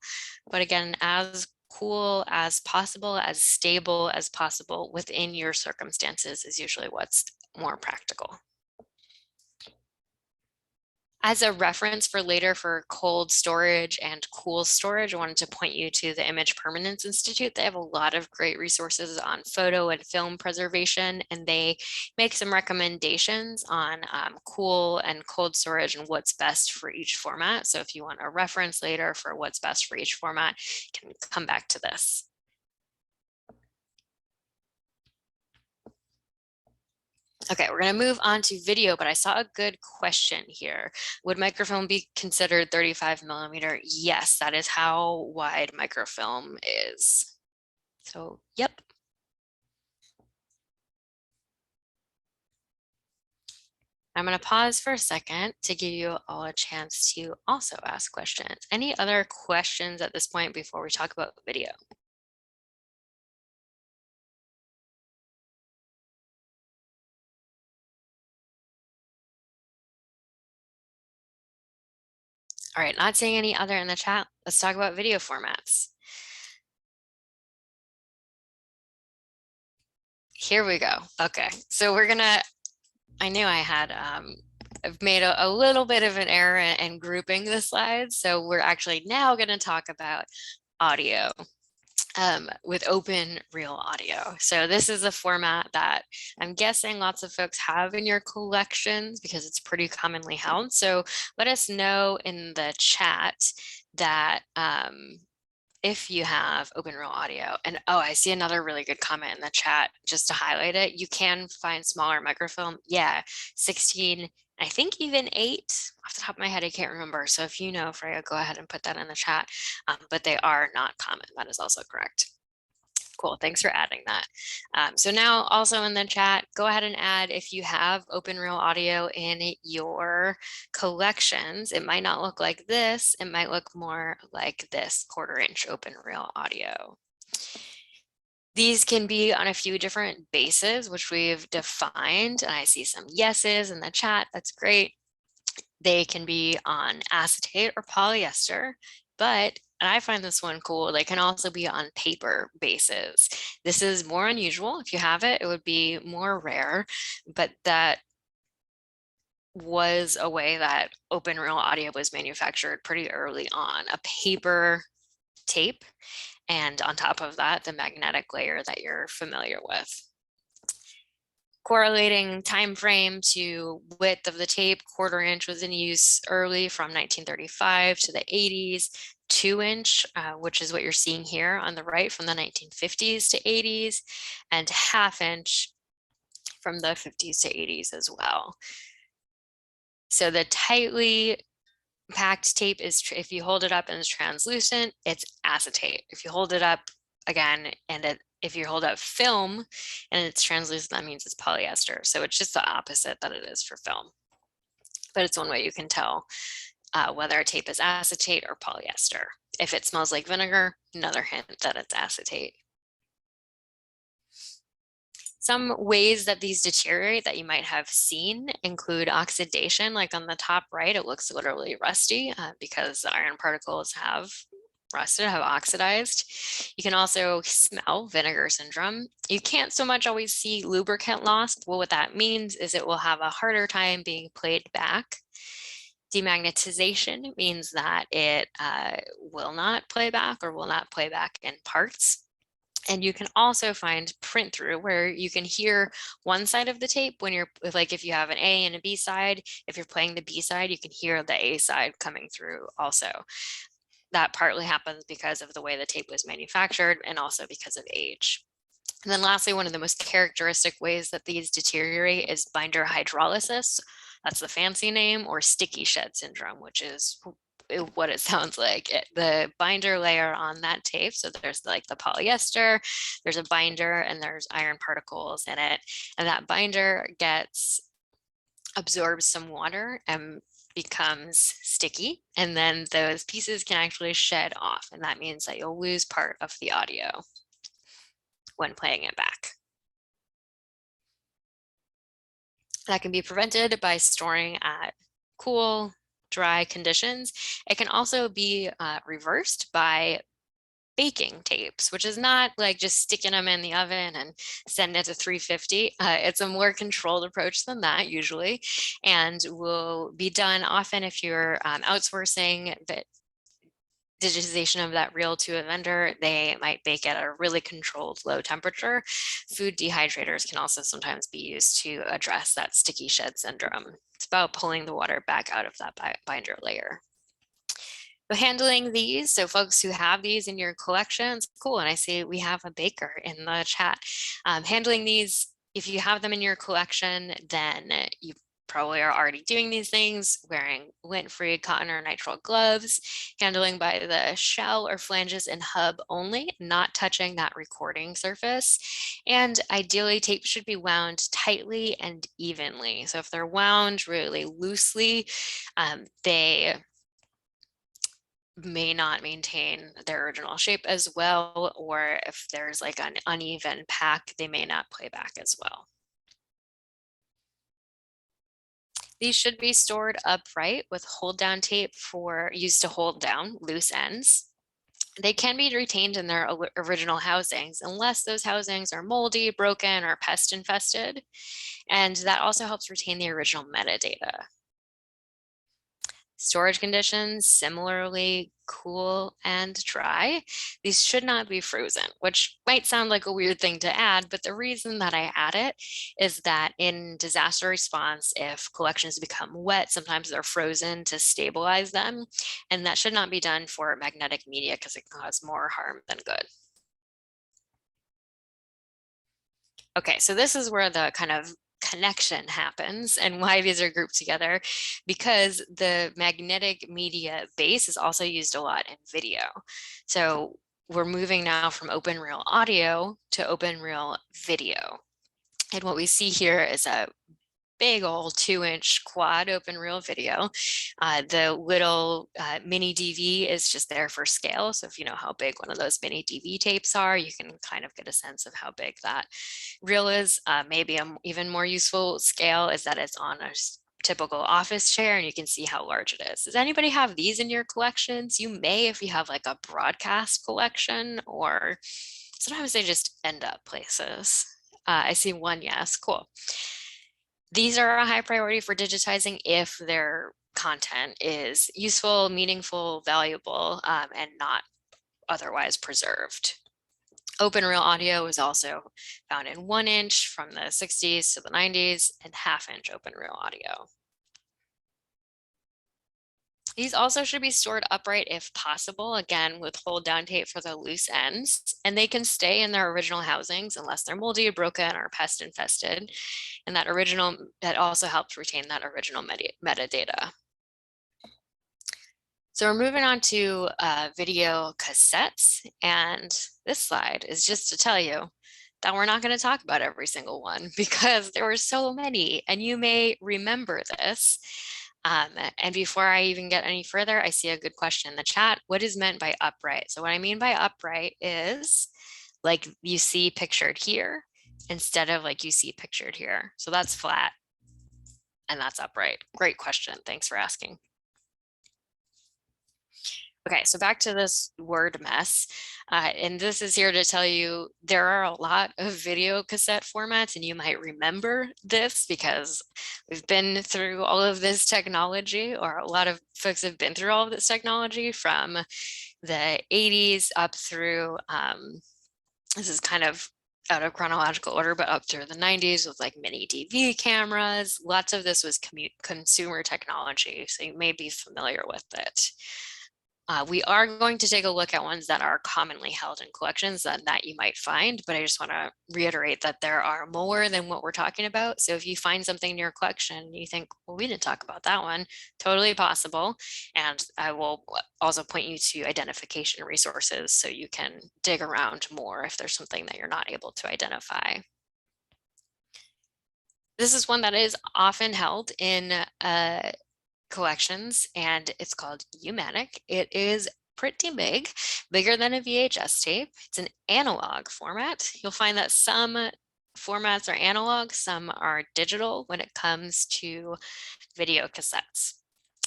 but again, as cool as possible, as stable as possible within your circumstances is usually what's more practical. As a reference for later for cold storage and cool storage, I wanted to point you to the Image Permanence Institute. They have a lot of great resources on photo and film preservation, and they make some recommendations on cool and cold storage and what's best for each format. So if you want a reference later for what's best for each format, you can come back to this. Okay, we're going to move on to video, but I saw a good question here. Would microfilm be considered 35 millimeter? Yes, that is how wide microfilm is. So, yep. I'm going to pause for a second to give you all a chance to also ask questions. Any other questions at this point before we talk about video? All right, not seeing any other in the chat. Let's talk about video formats. Here we go. Okay, so we're gonna, I knew I had, I've made a little bit of an error in grouping the slides. So we're actually now gonna talk about audio. With open reel audio. So this is a format that I'm guessing lots of folks have in your collections because it's pretty commonly held. So let us know in the chat that if you have open reel audio. And oh, I see another really good comment in the chat just to highlight it. You can find smaller microfilm. Yeah, 16, I think even 8 off the top of my head, I can't remember. So if you know, Freya, go ahead and put that in the chat. But they are not common. That is also correct. Cool, thanks for adding that. So now also in the chat, go ahead and add if you have open reel audio in your collections. It might not look like this. It might look more like this 1/4 inch open reel audio. These can be on a few different bases, which we've defined. And I see some yeses in the chat. That's great. They can be on acetate or polyester, but and I find this one cool. They can also be on paper bases. This is more unusual. If you have it, it would be more rare, but that was a way that open reel audio was manufactured pretty early on. A paper tape, and on top of that, the magnetic layer that you're familiar with. Correlating time frame to width of the tape, 1/4 inch was in use early from 1935 to the 80s, 2 inch, which is what you're seeing here on the right from the 1950s to 80s, and 1/2 inch from the 50s to 80s as well. So the tightly packed tape is, if you hold it up and it's translucent, it's acetate. If you hold it up again and if you hold up film and it's translucent, that means it's polyester. So it's just the opposite that it is for film. But it's one way you can tell whether a tape is acetate or polyester. If it smells like vinegar, another hint that it's acetate. Some ways that these deteriorate that you might have seen include oxidation, like on the top right, it looks literally rusty because the iron particles have rusted, have oxidized. You can also smell vinegar syndrome. You can't so much always see lubricant loss. Well, what that means is it will have a harder time being played back. Demagnetization means that it will not play back or will not play back in parts. And you can also find print through where you can hear one side of the tape when you're like, if you have an A and a B side, if you're playing the B side, you can hear the A side coming through also. That partly happens because of the way the tape was manufactured and also because of age. And then lastly, one of the most characteristic ways that these deteriorate is binder hydrolysis. That's the fancy name, or sticky shed syndrome, which is what it sounds like. The binder layer on that tape, so there's like the polyester, there's a binder, and there's iron particles in it, and that binder absorbs some water and becomes sticky, and then those pieces can actually shed off, and that means that you'll lose part of the audio when playing it back. That can be prevented by storing at cool dry conditions. It can also be reversed by baking tapes, which is not like just sticking them in the oven and send it to 350. It's a more controlled approach than that usually, and will be done often if you're outsourcing the digitization of that reel to a vendor. They might bake at a really controlled low temperature. Food dehydrators can also sometimes be used to address that sticky shed syndrome. It's about pulling the water back out of that binder layer. So handling these, so folks who have these in your collections, cool. And I see we have a baker in the chat. Handling these, if you have them in your collection, then you probably are already doing these things, wearing lint-free cotton or nitrile gloves, handling by the shell or flanges and hub only, not touching that recording surface. And ideally, tape should be wound tightly and evenly. So if they're wound really loosely, they may not maintain their original shape as well, or if there's like an uneven pack, they may not play back as well. These should be stored upright with hold down tape used to hold down loose ends. They can be retained in their original housings unless those housings are moldy, broken, or pest infested. And that also helps retain the original metadata. Storage conditions, similarly cool and dry. These should not be frozen, which might sound like a weird thing to add, but the reason that I add it is that in disaster response, if collections become wet, sometimes they're frozen to stabilize them, and that should not be done for magnetic media because it can cause more harm than good. Okay, so this is where the kind of connection happens and why these are grouped together, because the magnetic media base is also used a lot in video. So we're moving now from open reel audio to open reel video. And what we see here is a big old 2-inch quad open reel video. The little mini DV is just there for scale. So if you know how big one of those mini DV tapes are, you can kind of get a sense of how big that reel is. Maybe an even more useful scale is that it's on a typical office chair and you can see how large it is. Does anybody have these in your collections? You may if you have like a broadcast collection, or sometimes they just end up places. I see one, yes, cool. These are a high priority for digitizing if their content is useful, meaningful, valuable, and not otherwise preserved. Open reel audio is also found in 1-inch from the 60s to the 90s and 1/2-inch open reel audio. These also should be stored upright if possible, again, with hold down tape for the loose ends, and they can stay in their original housings unless they're moldy, broken, or pest infested. And that also helps retain that original metadata. So we're moving on to video cassettes, and this slide is just to tell you that we're not going to talk about every single one because there were so many, and you may remember this. And before I even get any further, I see a good question in the chat. What is meant by upright? So what I mean by upright is like you see pictured here instead of like you see pictured here. So that's flat and that's upright. Great question. Thanks for asking. Okay, so back to this word mess. And this is here to tell you there are a lot of video cassette formats, and you might remember this because we've been through all of this technology, or a lot of folks have been through all of this technology from the 80s up through, this is kind of out of chronological order, but up through the 90s with like mini DV cameras. Lots of this was consumer technology, so you may be familiar with it. We are going to take a look at ones that are commonly held in collections that you might find, but I just want to reiterate that there are more than what we're talking about. So if you find something in your collection and you think, well, we didn't talk about that one, totally possible. And I will also point you to identification resources so you can dig around more if there's something that you're not able to identify. This is one that is often held in collections, and it's called U-matic. It is pretty big, bigger than a VHS tape. It's an analog format. You'll find that some formats are analog, some are digital when it comes to video cassettes.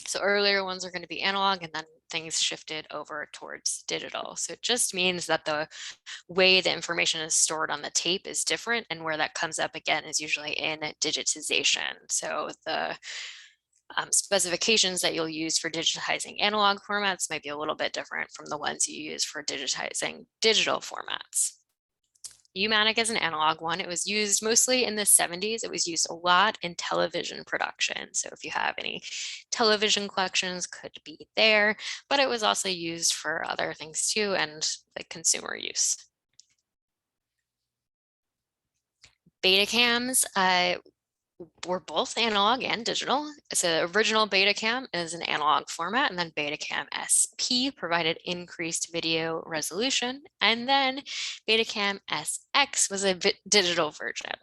So earlier ones are going to be analog, and then things shifted over towards digital. So it just means that the way the information is stored on the tape is different, and where that comes up again is usually in digitization. So the specifications that you'll use for digitizing analog formats might be a little bit different from the ones you use for digitizing digital formats. U-matic is an analog one. It was used mostly in the 70s. It was used a lot in television production. So if you have any television collections, could be there, but it was also used for other things too, and like consumer use. Betacams were both analog and digital. So original Betacam is an analog format, and then Betacam SP provided increased video resolution, and then Betacam SX was a digital version.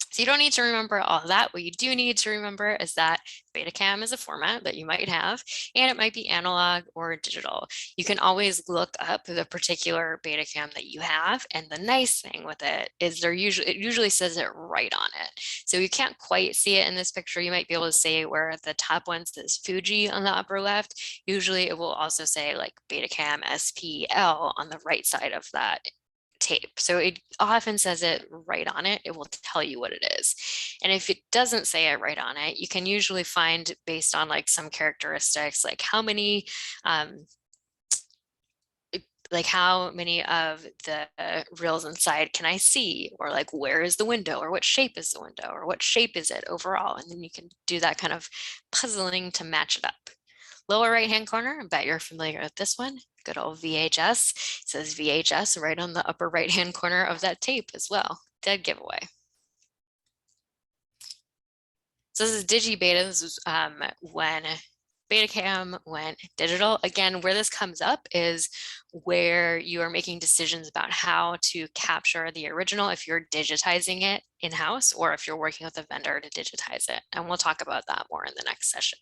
So you don't need to remember all of that. What you do need to remember is that Betacam is a format that you might have, and it might be analog or digital. You can always look up the particular Betacam that you have, and the nice thing with it is it usually says it right on it. So you can't quite see it in this picture. You might be able to say where the top one says Fuji on the upper left. Usually it will also say like Betacam SPL on the right side of that tape. So it often says it right on it. It will tell you what it is. And if it doesn't say it right on it, you can usually find based on like some characteristics, like how many of the reels inside can I see, or like where is the window, or what shape is the window, or what shape is it overall, and then you can do that kind of puzzling to match it up. Lower right hand corner, I bet you're familiar with this one. Good old VHS. It says VHS right on the upper right hand corner of that tape as well. Dead giveaway. So this is DigiBeta. This is when Betacam went digital. Again, where this comes up is where you are making decisions about how to capture the original if you're digitizing it in-house, or if you're working with a vendor to digitize it. And we'll talk about that more in the next session.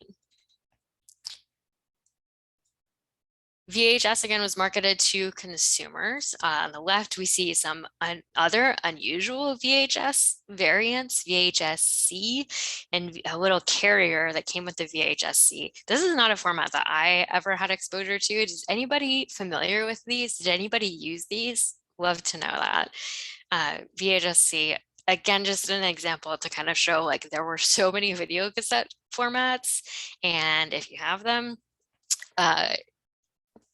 VHS again was marketed to consumers. On the left, we see some other unusual VHS variants, VHS-C, and a little carrier that came with the VHS-C. This is not a format that I ever had exposure to. Is anybody familiar with these? Did anybody use these? Love to know that. VHS-C, again, just an example to kind of show like there were so many video cassette formats, and if you have them,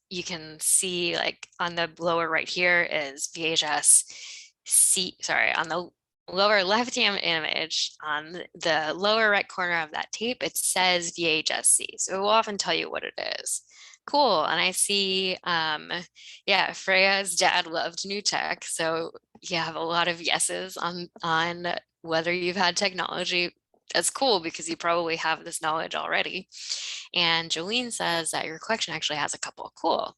you can see like on the lower right here is VHS C, sorry, on the lower left-hand image on the lower right corner of that tape, it says VHS-C. So it will often tell you what it is. Cool. And I see, yeah, Freya's dad loved new tech. So you have a lot of yeses on whether you've had technology. That's cool because you probably have this knowledge already. And Jolene says that your collection actually has a couple. Cool.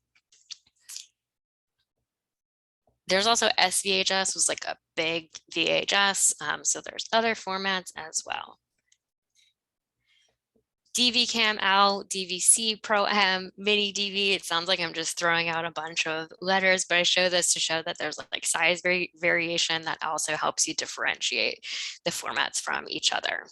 There's also SVHS, was like a big VHS. So there's other formats as well. DV-Cam L, DVC Pro M, Mini DV. It sounds like I'm just throwing out a bunch of letters, but I show this to show that there's like size variation that also helps you differentiate the formats from each other.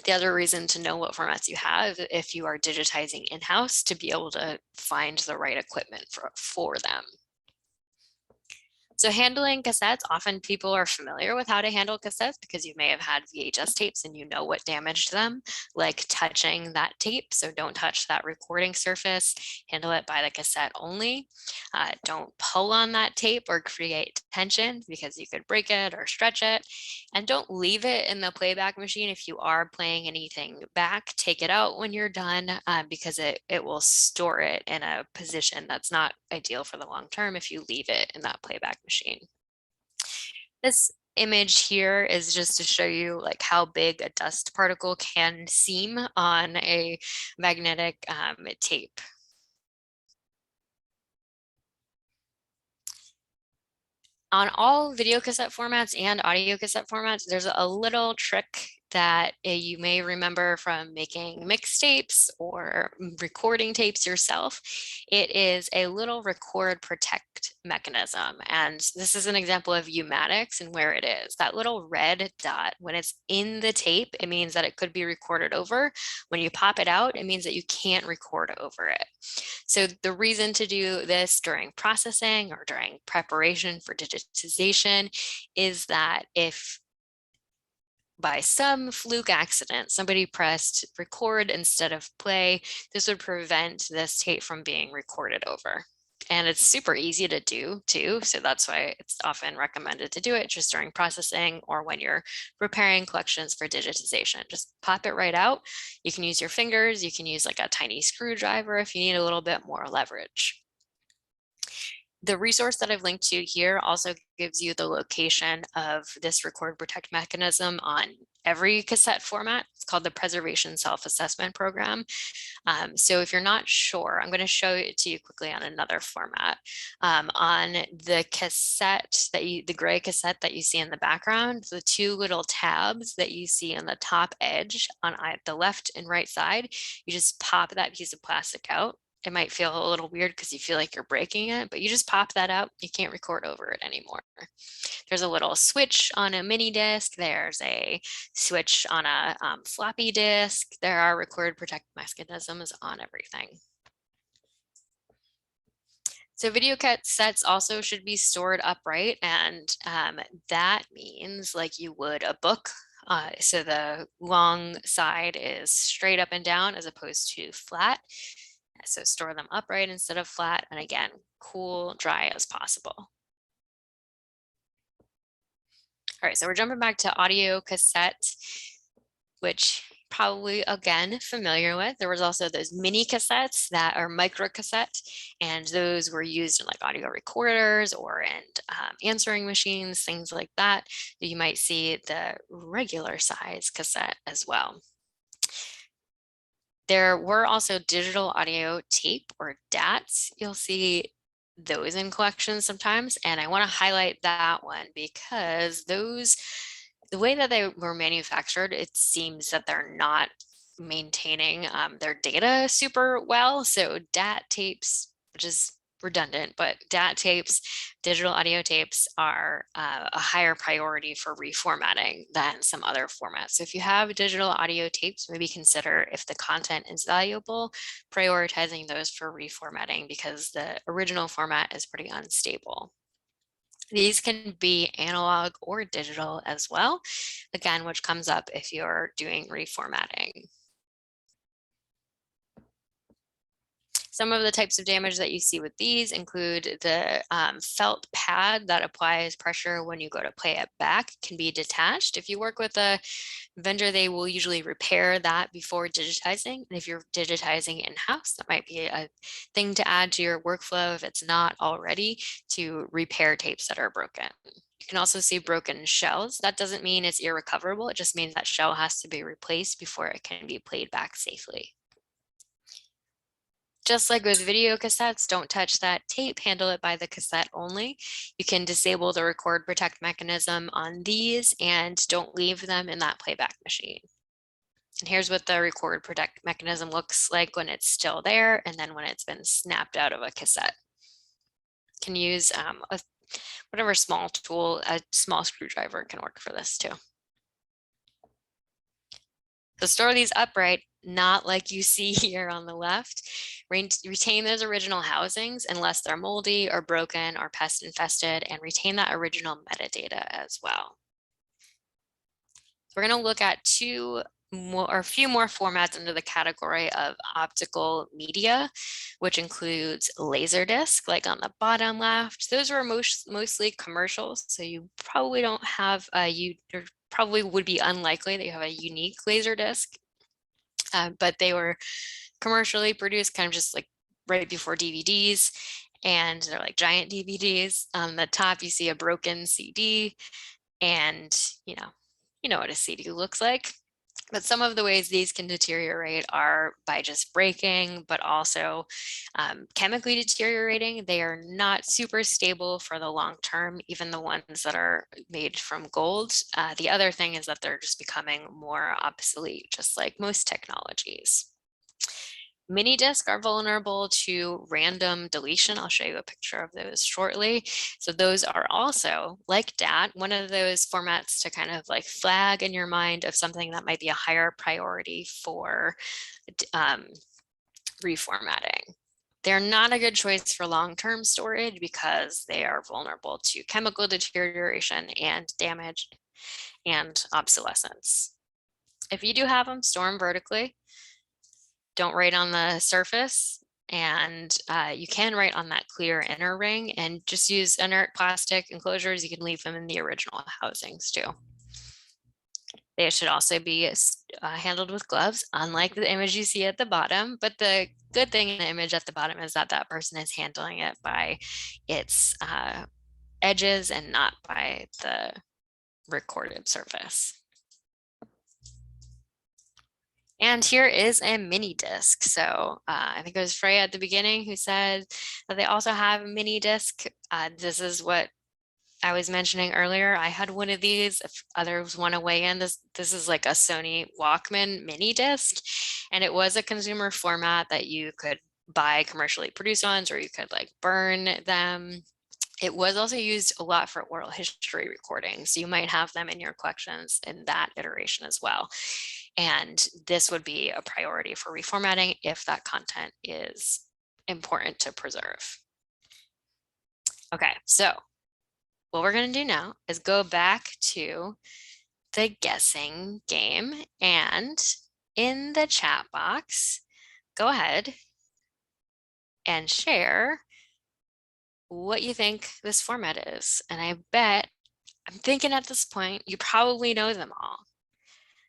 The other reason to know what formats you have, if you are digitizing in-house, to be able to find the right equipment for them. So handling cassettes, often people are familiar with how to handle cassettes because you may have had VHS tapes and you know what damaged them, like touching that tape. So don't touch that recording surface, handle it by the cassette only. Don't pull on that tape or create tension because you could break it or stretch it. And don't leave it in the playback machine. If you are playing anything back, take it out when you're done because it will store it in a position that's not ideal for the long term if you leave it in that playback machine. This image here is just to show you like how big a dust particle can seem on a magnetic tape. On all video cassette formats and audio cassette formats, there's a little trick that you may remember from making mixtapes or recording tapes yourself. It is a little record protect mechanism. And this is an example of U-matics and where it is. That little red dot, when it's in the tape, it means that it could be recorded over. When you pop it out, it means that you can't record over it. So the reason to do this during processing or during preparation for digitization is that if by some fluke accident, somebody pressed record instead of play, this would prevent this tape from being recorded over. And it's super easy to do too. So that's why it's often recommended to do it just during processing or when you're preparing collections for digitization. Just pop it right out. You can use your fingers. You can use like a tiny screwdriver if you need a little bit more leverage. The resource that I've linked to here also gives you the location of this record protect mechanism on every cassette format. It's called the Preservation Self-Assessment Program. So if you're not sure, I'm going to show it to you quickly on another format. On the cassette the gray cassette that you see in the background, the two little tabs that you see on the top edge on the left and right side, you just pop that piece of plastic out. It might feel a little weird because you feel like you're breaking it, but you just pop that out. You can't record over it anymore. There's a little switch on a mini disc. There's a switch on a floppy disk. There are record protect mechanisms on everything. So video cassettes also should be stored upright, and that means like you would a book. So the long side is straight up and down as opposed to flat. So store them upright instead of flat, and again, cool, dry as possible. All right, so we're jumping back to audio cassette, which probably again familiar with. There was also those mini cassettes that are micro cassette, and those were used in like audio recorders or in answering machines, things like that. You might see the regular size cassette as well. There were also digital audio tape or DATs. You'll see those in collections sometimes. And I want to highlight that one because those, the way that they were manufactured, it seems that they're not maintaining their data super well. So DAT tapes, which is redundant, but DAT tapes, digital audio tapes, are a higher priority for reformatting than some other formats. So if you have digital audio tapes, maybe consider, if the content is valuable, prioritizing those for reformatting because the original format is pretty unstable. These can be analog or digital as well, again, which comes up if you're doing reformatting. Some of the types of damage that you see with these include the felt pad that applies pressure when you go to play it back can be detached. If you work with a vendor, they will usually repair that before digitizing. And if you're digitizing in-house, that might be a thing to add to your workflow if it's not already, to repair tapes that are broken. You can also see broken shells. That doesn't mean it's irrecoverable. It just means that shell has to be replaced before it can be played back safely. Just like with video cassettes, don't touch that tape, handle it by the cassette only. You can disable the record protect mechanism on these and don't leave them in that playback machine. And here's what the record protect mechanism looks like when it's still there and then when it's been snapped out of a cassette. You can use whatever small tool, a small screwdriver can work for this too. So store these upright, not like you see here on the left. Retain those original housings unless they're moldy or broken or pest infested, and retain that original metadata as well. So we're going to look at a few more formats under the category of optical media, which includes Laserdisc, like on the bottom left. Those were mostly commercials, so you probably don't have probably would be unlikely that you have a unique Laserdisc, but they were commercially produced kind of just like right before DVDs, and they're like giant DVDs. On the top, you see a broken CD, and you know what a CD looks like. But some of the ways these can deteriorate are by just breaking, but also chemically deteriorating. They are not super stable for the long term, even the ones that are made from gold. The other thing is that they're just becoming more obsolete, just like most technologies. Minidisc are vulnerable to random deletion. I'll show you a picture of those shortly. So those are also, like DAT, one of those formats to kind of like flag in your mind of something that might be a higher priority for reformatting. They're not a good choice for long-term storage because they are vulnerable to chemical deterioration and damage and obsolescence. If you do have them, store them vertically. Don't write on the surface, and you can write on that clear inner ring, and just use inert plastic enclosures. You can leave them in the original housings too. They should also be handled with gloves, unlike the image you see at the bottom. But the good thing in the image at the bottom is that that person is handling it by its edges and not by the recorded surface. And here is a mini disc. So I think it was Freya at the beginning who said that they also have a mini disc. This is what I was mentioning earlier. I had one of these. If others want to weigh in, this is like a Sony Walkman mini disc, and it was a consumer format that you could buy commercially produced ones, or you could like burn them. It was also used a lot for oral history recordings. So you might have them in your collections in that iteration as well. And this would be a priority for reformatting if that content is important to preserve. Okay, so what we're going to do now is go back to the guessing game, and in the chat box, go ahead and share what you think this format is. And I bet, I'm thinking at this point, you probably know them all.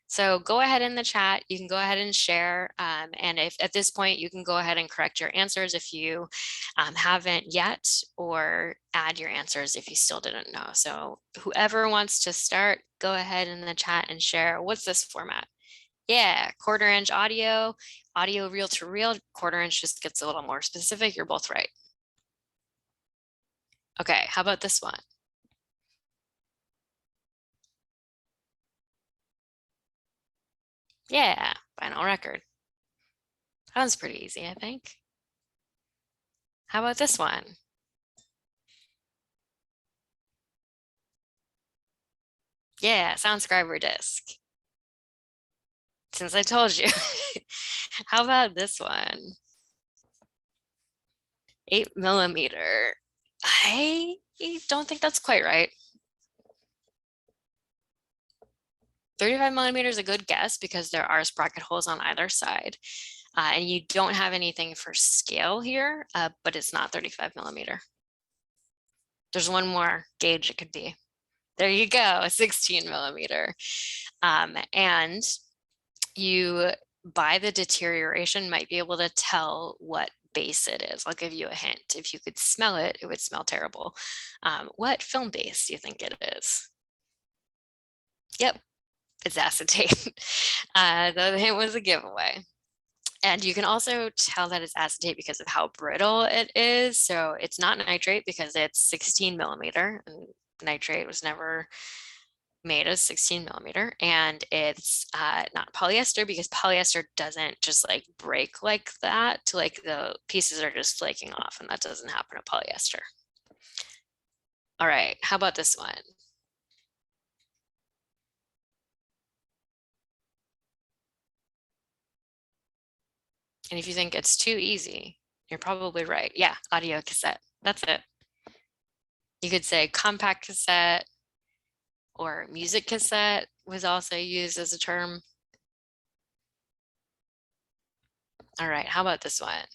So go ahead in the chat, you can go ahead and share. And if at this point, you can go ahead and correct your answers if you haven't yet, or add your answers if you still didn't know. So whoever wants to start, go ahead in the chat and share. What's this format? Yeah, 1/4 inch audio, audio reel to reel. 1/4 inch just gets a little more specific. You're both right. Okay, how about this one? Yeah, vinyl record. That one's pretty easy, I think. How about this one? Yeah, soundscribe or disc. Since I told you. How about this one? 8mm. I don't think that's quite right. 35mm is a good guess because there are sprocket holes on either side. And you don't have anything for scale here, but it's not 35mm. There's one more gauge it could be. There you go, a 16mm. And you, by the deterioration, might be able to tell what base it is. I'll give you a hint. If you could smell it, it would smell terrible. What film base do you think it is? Yep, it's acetate. The hint was a giveaway. And you can also tell that it's acetate because of how brittle it is. So it's not nitrate because it's 16mm, and nitrate was never made as 16mm, and it's not polyester because polyester doesn't just like break like that, like the pieces are just flaking off, and that doesn't happen to polyester. All right, how about this one? And if you think it's too easy, you're probably right. Yeah, audio cassette, that's it. You could say compact cassette, or music cassette was also used as a term. All right, how about this one?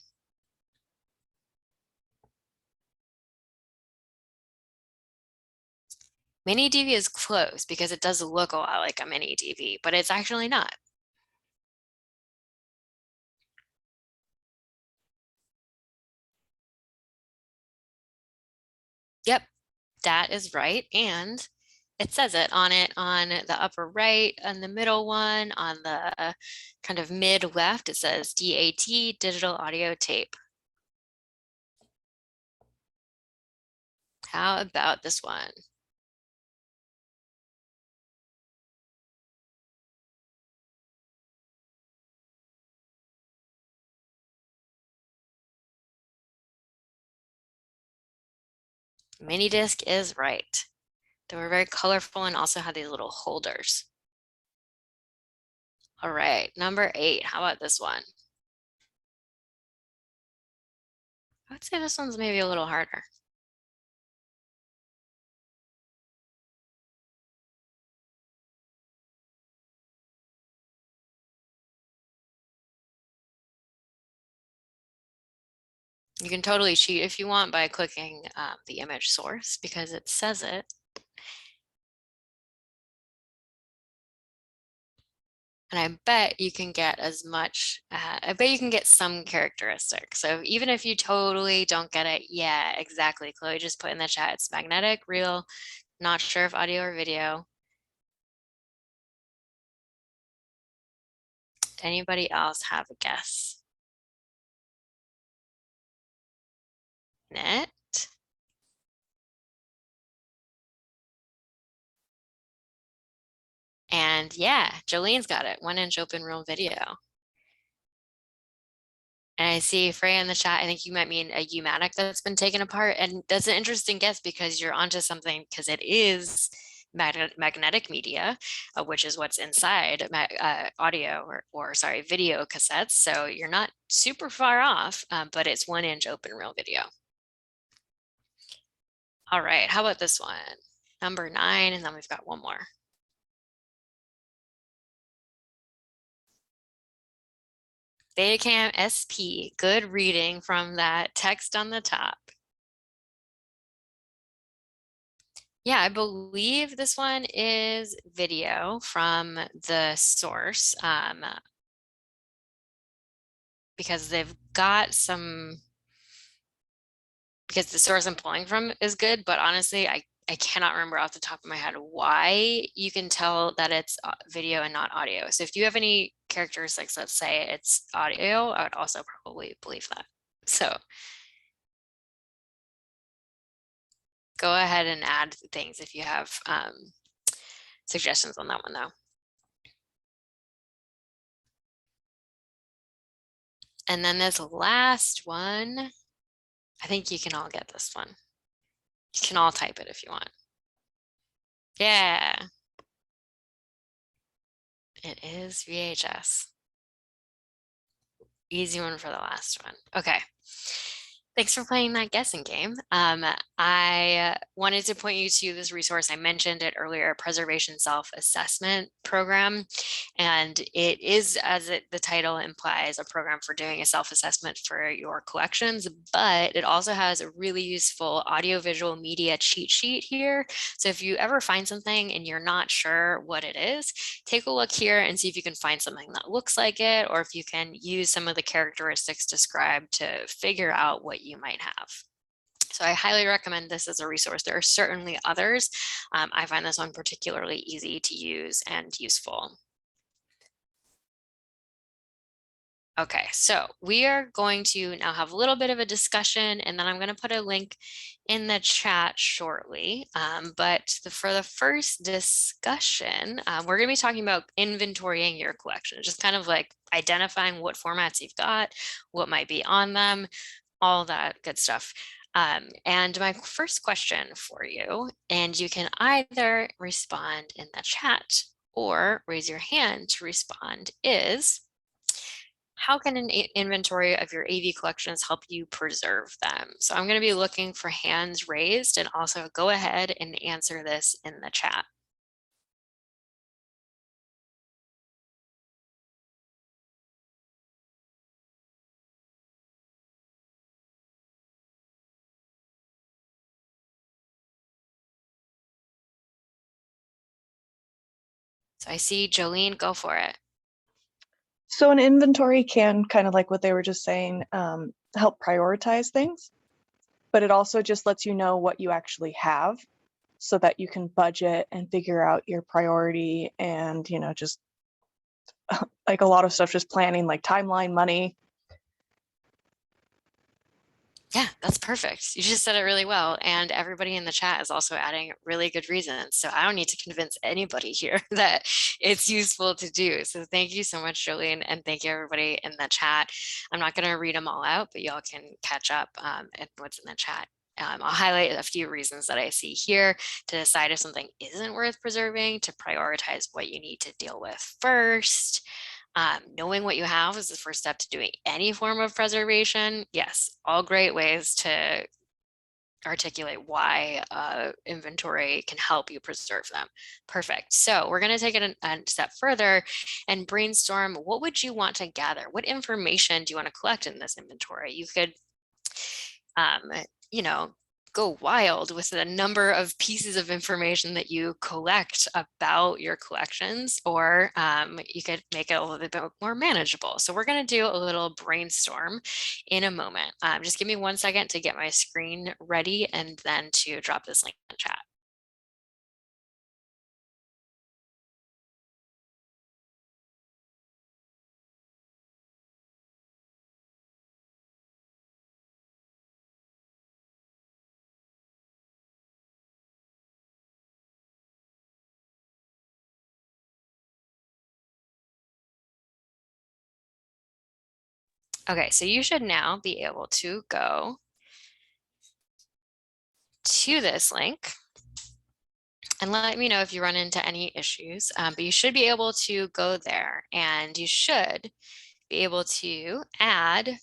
Mini DV is close because it does look a lot like a mini DV, but it's actually not. Yep, that is right. And It says it on the upper right, on the middle one, on the kind of mid left, it says DAT, digital audio tape. How about this one? Minidisc is right. They were very colorful and also had these little holders. All right, number 8. How about this one? I would say this one's maybe a little harder. You can totally cheat if you want by clicking the image source because it says it. And I bet you can get as much, I bet you can get some characteristics. So even if you totally don't get it, yeah, exactly. Chloe just put in the chat, it's magnetic, real, not sure if audio or video. Anybody else have a guess? Net? And yeah, Jolene's got it, 1-inch open reel video. And I see Freya in the chat, I think you might mean a U-matic that's been taken apart. And that's an interesting guess because you're onto something because it is magnetic media, which is what's inside audio or sorry, video cassettes. So you're not super far off, but it's 1-inch open reel video. All right, how about this one? Number 9, and then we've got one more. Betacam SP, good reading from that text on the top. Yeah, I believe this one is video from the source because they've got some, because the source I'm pulling from is good, but honestly, I cannot remember off the top of my head why you can tell that it's video and not audio. So if you have any characteristics, let's say it's audio, I would also probably believe that. So go ahead and add things if you have suggestions on that one though. And then this last one, I think you can all get this one. You can all type it if you want. Yeah. It is VHS. Easy one for the last one. Okay. Thanks for playing that guessing game. I wanted to point you to this resource. I mentioned it earlier, Preservation Self-Assessment Program. And it is, as the title implies, a program for doing a self-assessment for your collections, but it also has a really useful audiovisual media cheat sheet here. So if you ever find something and you're not sure what it is, take a look here and see if you can find something that looks like it, or if you can use some of the characteristics described to figure out what you might have. So I highly recommend this as a resource. There are certainly others. I find this one particularly easy to use and useful. Okay, so we are going to now have a little bit of a discussion, and then I'm going to put a link in the chat shortly. But for the first discussion, we're going to be talking about inventorying your collection, just kind of like identifying what formats you've got, what might be on them, all that good stuff. And my first question for you, and you can either respond in the chat or raise your hand to respond, is how can an inventory of your AV collections help you preserve them? So I'm going to be looking for hands raised, and also go ahead and answer this in the chat. So I see Jolene, go for it. So an inventory can, kind of like what they were just saying, help prioritize things, but it also just lets you know what you actually have. so that you can budget and figure out your priority and, just like a lot of stuff, just planning, like timeline, money. Yeah, that's perfect. You just said it really well. And everybody in the chat is also adding really good reasons. So I don't need to convince anybody here that it's useful to do. So thank you so much, Jolene. And thank you everybody in the chat. I'm not going to read them all out, but y'all can catch up at what's in the chat. I'll highlight a few reasons that I see here to decide if something isn't worth preserving, to prioritize what you need to deal with first. Knowing what you have is the first step to doing any form of preservation. Yes, all great ways to articulate why inventory can help you preserve them. Perfect. So we're going to take it a step further and brainstorm, what would you want to gather? What information do you want to collect in this inventory? You could you know, go wild with the number of pieces of information that you collect about your collections, or you could make it a little bit more manageable. So we're going to do a little brainstorm in a moment. Just give me 1 second to get my screen ready and then to drop this link in the chat. Okay, so you should now be able to go to this link and let me know if you run into any issues, but you should be able to go there and you should be able to add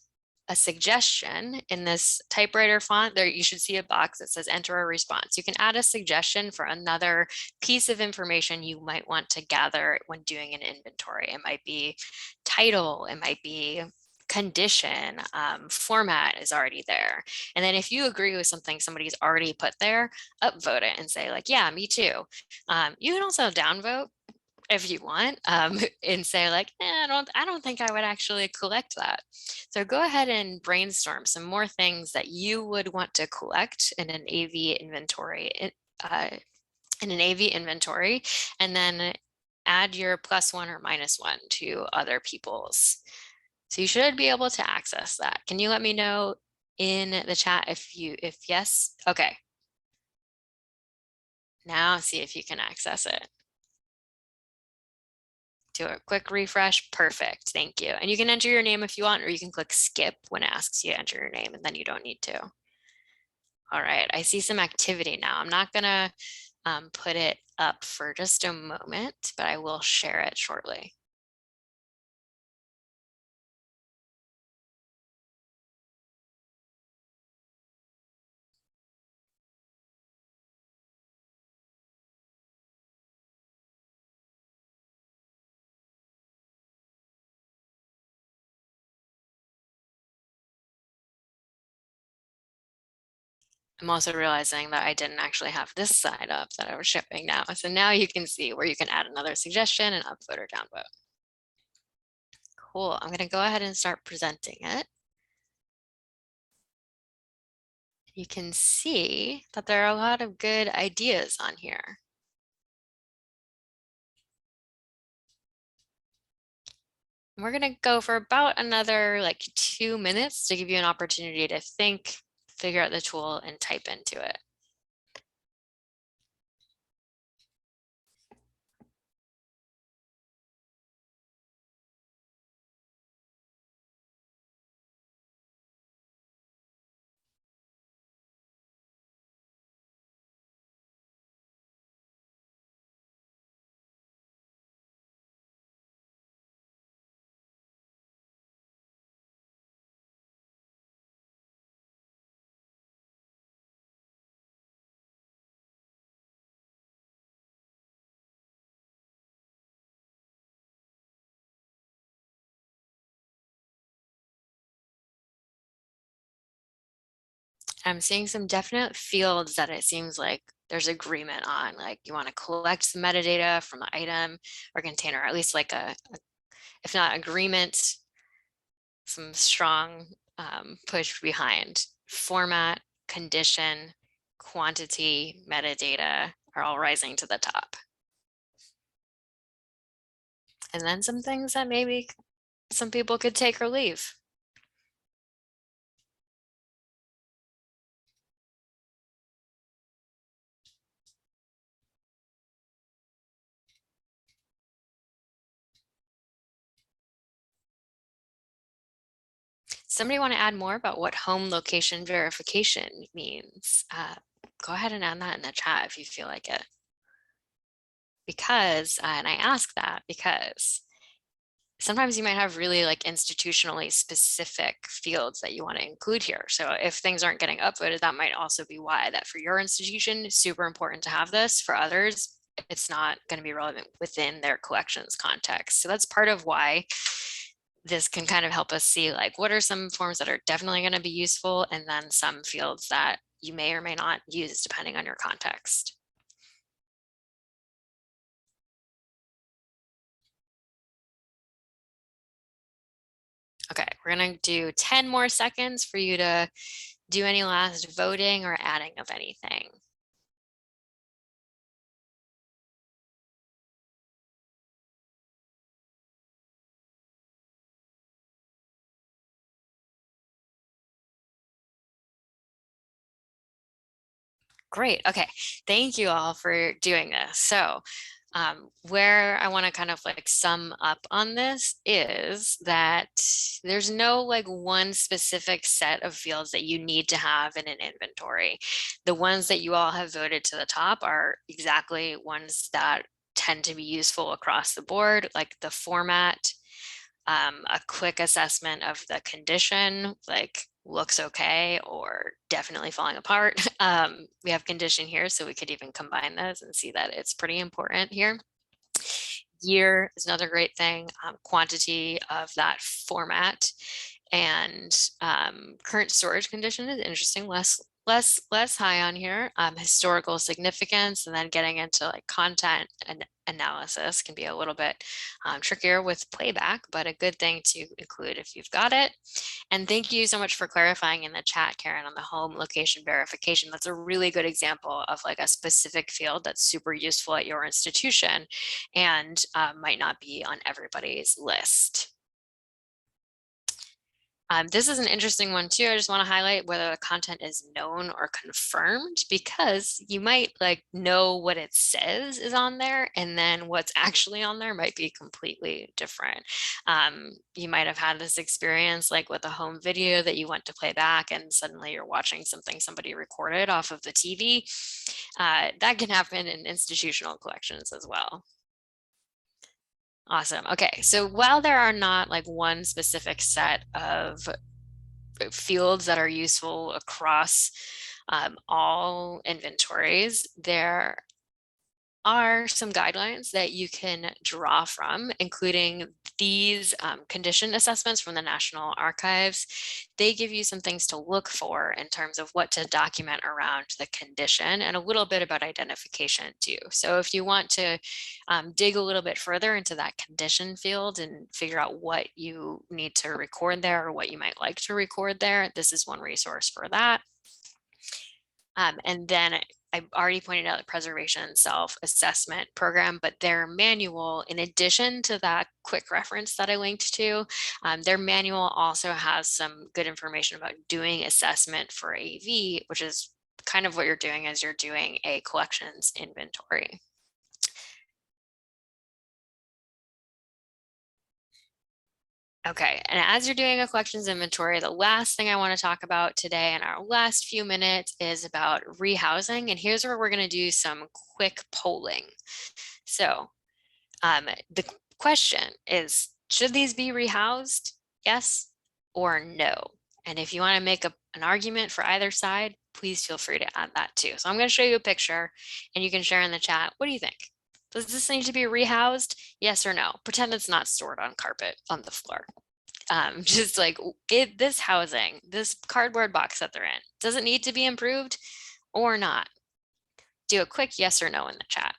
a suggestion in this typewriter font. There you should see a box that says enter a response. You can add a suggestion for another piece of information you might want to gather when doing an inventory. It might be title, it might be condition, format is already there. And then if you agree with something somebody's already put there, upvote it and say like, yeah, me too. You can also downvote if you want, and say like, I don't think I would actually collect that. So go ahead and brainstorm some more things that you would want to collect in an AV inventory, and then add your +1 or -1 to other people's. So you should be able to access that. Can you let me know in the chat if yes? Okay. Now see if you can access it. Do a quick refresh. Perfect. Thank you. And you can enter your name if you want, or you can click skip when it asks you to enter your name, and then you don't need to. All right. I see some activity now. I'm not going to put it up for just a moment, but I will share it shortly. I'm also realizing that I didn't actually have this side up that I was shipping now. So now you can see where you can add another suggestion and upvote or downvote. Cool. I'm going to go ahead and start presenting it. You can see that there are a lot of good ideas on here. We're going to go for about another like 2 minutes to give you an opportunity to think, figure out the tool, and type into it. I'm seeing some definite fields that it seems like there's agreement on, like you want to collect some metadata from the item or container, or at least like if not agreement, some strong push behind format, condition, quantity, metadata are all rising to the top. And then some things that maybe some people could take or leave. Somebody want to add more about what home location verification means? Go ahead and add that in the chat if you feel like it. Because, and I ask that because sometimes you might have really like institutionally specific fields that you want to include here. So if things aren't getting upvoted, that might also be why that for your institution, it's super important to have this. For others, it's not going to be relevant within their collections context. So that's part of why this can kind of help us see like what are some forms that are definitely going to be useful and then some fields that you may or may not use depending on your context. Okay, we're going to do 10 more seconds for you to do any last voting or adding of anything. Great. Okay. Thank you all for doing this. So where I want to kind of like sum up on this is that there's no like one specific set of fields that you need to have in an inventory. The ones that you all have voted to the top are exactly ones that tend to be useful across the board, like the format, a quick assessment of the condition, like looks okay or definitely falling apart. We have condition here, so we could even combine those and see that it's pretty important here. Year is another great thing, quantity of that format, and current storage condition is interesting, less high on here. Historical significance, and then getting into like content and analysis can be a little bit trickier with playback, but a good thing to include if you've got it. And thank you so much for clarifying in the chat, Karen, on the home location verification. That's a really good example of like a specific field that's super useful at your institution and might not be on everybody's list. This is an interesting one too. I just want to highlight whether the content is known or confirmed, because you might like know what it says is on there and then what's actually on there might be completely different. You might have had this experience like with a home video that you went to play back and suddenly you're watching something somebody recorded off of the TV. That can happen in institutional collections as well. Awesome. Okay, so while there are not like one specific set of fields that are useful across all inventories, there are some guidelines that you can draw from, including these condition assessments from the National Archives. They give you some things to look for in terms of what to document around the condition and a little bit about identification too. So if you want to dig a little bit further into that condition field and figure out what you need to record there or what you might like to record there, this is one resource for that. And then I already pointed out the preservation self-assessment program, but their manual, in addition to that quick reference that I linked to, their manual also has some good information about doing assessment for AV, which is kind of what you're doing as you're doing a collections inventory. Okay, and as you're doing a collections inventory, the last thing I want to talk about today in our last few minutes is about rehousing. And here's where we're going to do some quick polling. So the question is, should these be rehoused? Yes or no? And if you want to make an argument for either side, please feel free to add that too. So I'm going to show you a picture and you can share in the chat. What do you think? Does this need to be rehoused? Yes or no? Pretend it's not stored on carpet on the floor. Just like this housing, this cardboard box that they're in, does it need to be improved or not? Do a quick yes or no in the chat.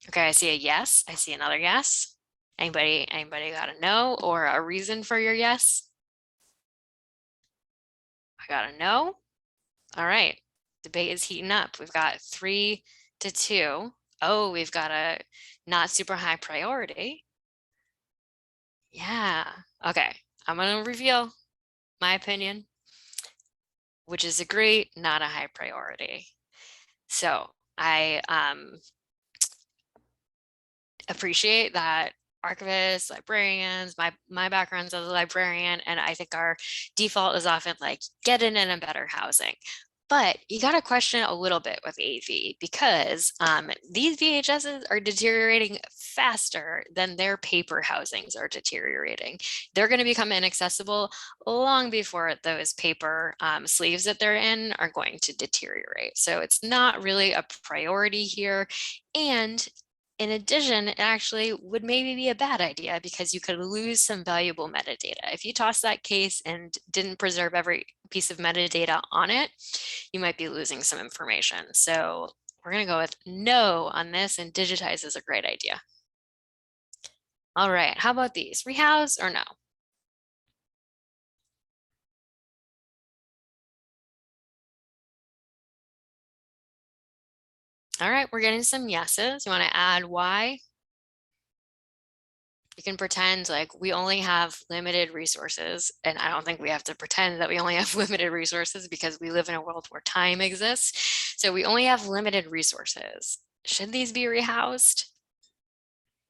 Okay, I see a yes. I see another yes. Anybody got a no or a reason for your yes? got a no. All right, debate is heating up. We've got 3-2. Oh, we've got a not super high priority. Yeah, okay, I'm gonna reveal my opinion, which is agree, not a high priority. So I appreciate that archivists, librarians, my background's as a librarian, and I think our default is often like get in a better housing. But you got to question a little bit with AV because these VHSs are deteriorating faster than their paper housings are deteriorating. They're going to become inaccessible long before those paper sleeves that they're in are going to deteriorate. So it's not really a priority here. And in addition, it actually would maybe be a bad idea because you could lose some valuable metadata. If you toss that case and didn't preserve every piece of metadata on it, you might be losing some information. So we're going to go with no on this, and digitize is a great idea. All right, how about these? Rehouse or no? All right, we're getting some yeses. You want to add why? You can pretend like we only have limited resources, and I don't think we have to pretend that we only have limited resources because we live in a world where time exists. So we only have limited resources. Should these be rehoused?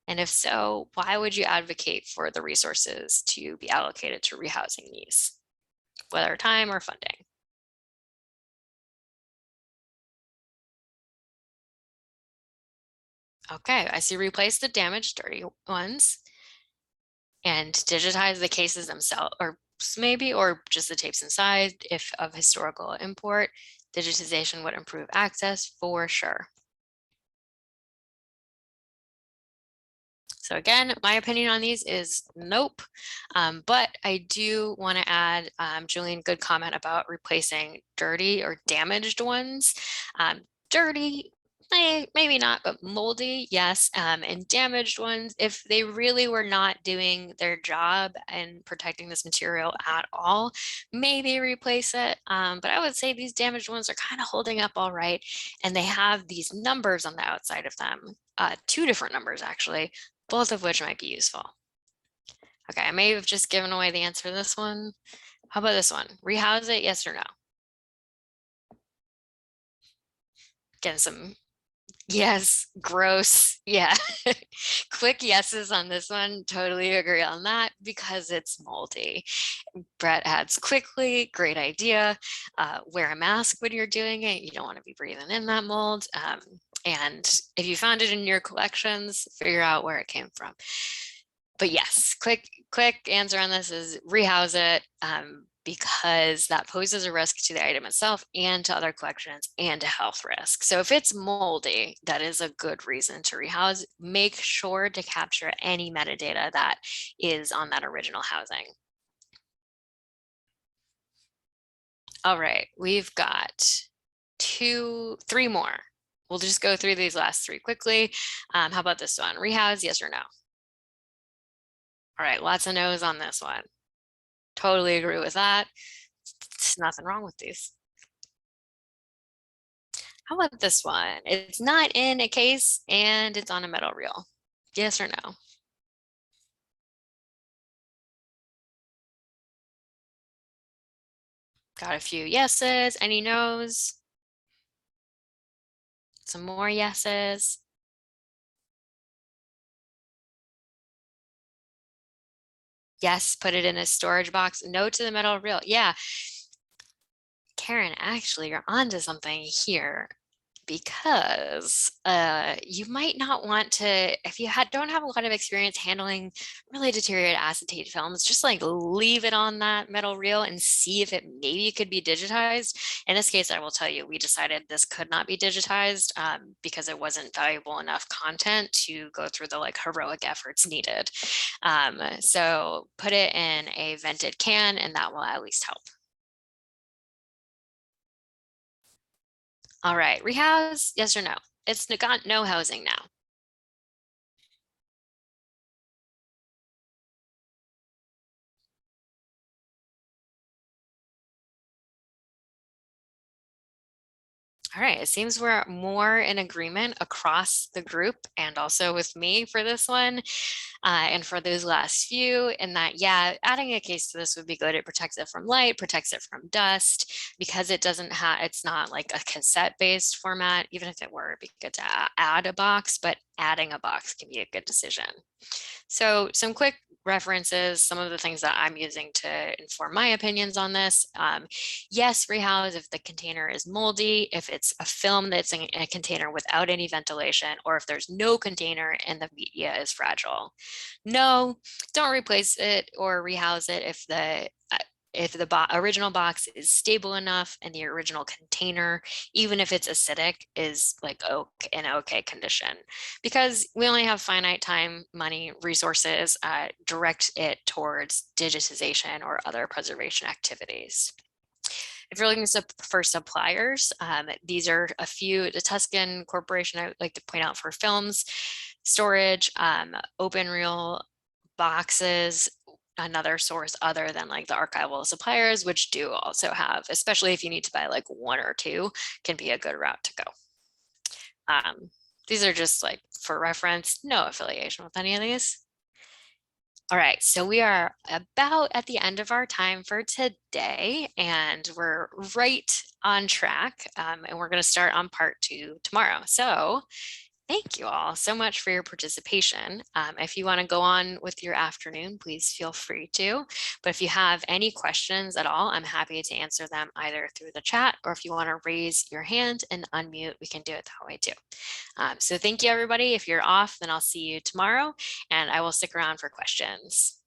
And if so, why would you advocate for the resources to be allocated to rehousing these, whether time or funding? Okay, I see replace the damaged, dirty ones and digitize the cases themselves, or maybe, or just the tapes inside if of historical import. Digitization would improve access for sure. So again, my opinion on these is nope. But I do want to add, Julian, good comment about replacing dirty or damaged ones. Dirty, maybe not, but moldy, yes. And damaged ones, if they really were not doing their job and protecting this material at all, maybe replace it. But I would say these damaged ones are kind of holding up all right. And they have these numbers on the outside of them, 2 different numbers actually, both of which might be useful. Okay, I may have just given away the answer to this one. How about this one? Rehouse it, yes or no? Getting some yes, gross, yeah. Quick yeses on this one, totally agree on that because it's moldy. Brett adds quickly, great idea. Wear a mask when you're doing it. You don't want to be breathing in that mold. And if you found it in your collections, figure out where it came from. But yes, quick answer on this is rehouse it, because that poses a risk to the item itself and to other collections and to health risk. So if it's moldy, that is a good reason to rehouse. Make sure to capture any metadata that is on that original housing. All right, we've got 3 more. We'll just go through these last 3 quickly. How about this one? Rehouse, yes or no? All right, lots of no's on this one. Totally agree with that. There's nothing wrong with these. How about this one? It's not in a case and it's on a metal reel. Yes or no? Got a few yeses. Any no's? Some more yeses. Yes, put it in a storage box. No to the metal reel. Yeah. Karen, actually, you're onto something here, because you might not want to, if you don't have a lot of experience handling really deteriorated acetate films, just like leave it on that metal reel and see if it maybe could be digitized. In this case, I will tell you, we decided this could not be digitized because it wasn't valuable enough content to go through the like heroic efforts needed. So put it in a vented can and that will at least help. All right, rehouse, yes or no? It's got no housing now. All right, it seems we're more in agreement across the group and also with me for this one. And for those last few, in that, yeah, adding a case to this would be good. It protects it from light, protects it from dust, because it doesn't have, it's not like a cassette based format. Even if it were, it'd be good to add a box, but adding a box can be a good decision. So some quick references, some of the things that I'm using to inform my opinions on this. Yes, rehouse if the container is moldy, if it's a film that's in a container without any ventilation, or if there's no container and the media is fragile. No, don't replace it or rehouse it if the original box is stable enough and the original container, even if it's acidic, is like in okay condition. Because we only have finite time, money, resources, direct it towards digitization or other preservation activities. If you're looking for suppliers, these are a few. The Tuscan Corporation, I would like to point out for films, storage, open reel boxes, another source other than like the archival suppliers, which do also have, especially if you need to buy like one or two, can be a good route to go. These are just like for reference, no affiliation with any of these. All right, so we are about at the end of our time for today, and we're right on track, and we're going to start on part 2 tomorrow. So thank you all so much for your participation. If you want to go on with your afternoon, please feel free to. But if you have any questions at all, I'm happy to answer them either through the chat, or if you want to raise your hand and unmute, we can do it that way too. So thank you, everybody. If you're off, then I'll see you tomorrow, and I will stick around for questions.